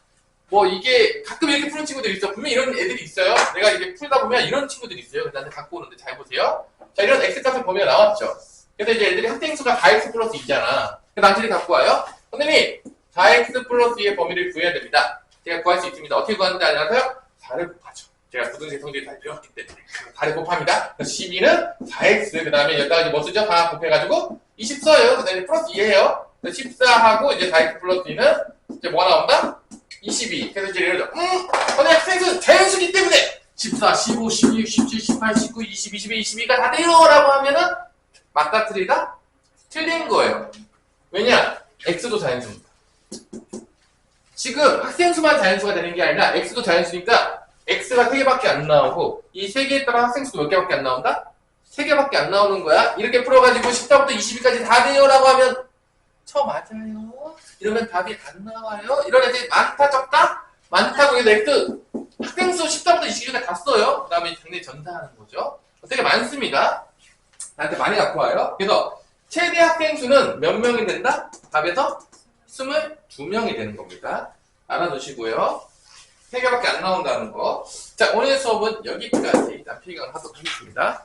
뭐 이게 가끔 이렇게 푸는 친구들이 있어. 분명히 이런 애들이 있어요. 내가 이게 풀다 보면 이런 친구들이 있어요. 그래서 나한테 갖고 오는데 잘 보세요. 자, 이런 x값을 범위가 나왔죠. 그래서 이제 애들이 학생수가 4x 플러스 2잖아. 그래서 나한테 갖고 와요. 선생님, 4x 플러스 2의 범위를 구해야 됩니다. 제가 구할 수 있습니다. 어떻게 구하는지 알아서요? 4를 곱하죠. 제가 고등생 성질이 다 배웠기 때문에 4를 곱합니다. 12는 4x, 그 다음에 여기다가 뭐 쓰죠? 4 곱해가지고 20 써요. 그 다음에 플러스 2예요. 14하고 이제 4x 플러스 2는 이제 뭐가 나온다? 22. 그래서 이제 이러죠. 선생님 학생수 자연수기 때문에 14, 15, 16, 17, 18, 19, 20, 21, 22가 다 돼요! 라고 하면은 맞다 틀리다? 틀린 거예요. 왜냐? x도 자연수입니다. 지금 학생수만 자연수가 되는 게 아니라 x도 자연수니까 x가 3개밖에 안 나오고 이 3개에 따라 학생수도 몇 개밖에 안 나온다? 3개밖에 안 나오는 거야. 이렇게 풀어가지고 14부터 22까지 다 돼요 라고 하면 맞아요. 이러면 답이 안 나와요. 이런 애들이 많다 적다? 많다고 해서 x 학생수 14부터 22까지 다 써요. 그 다음에 당연히 전사하는 거죠. 되게 많습니다. 나한테 많이 갖고 와요. 그래서 최대 학생수는 몇 명이 된다? 답에서 22명이 되는 겁니다. 알아두시고요. 3개밖에 안 나온다는 거. 자, 오늘 수업은 여기까지 일단 필기를 하도록 하겠습니다.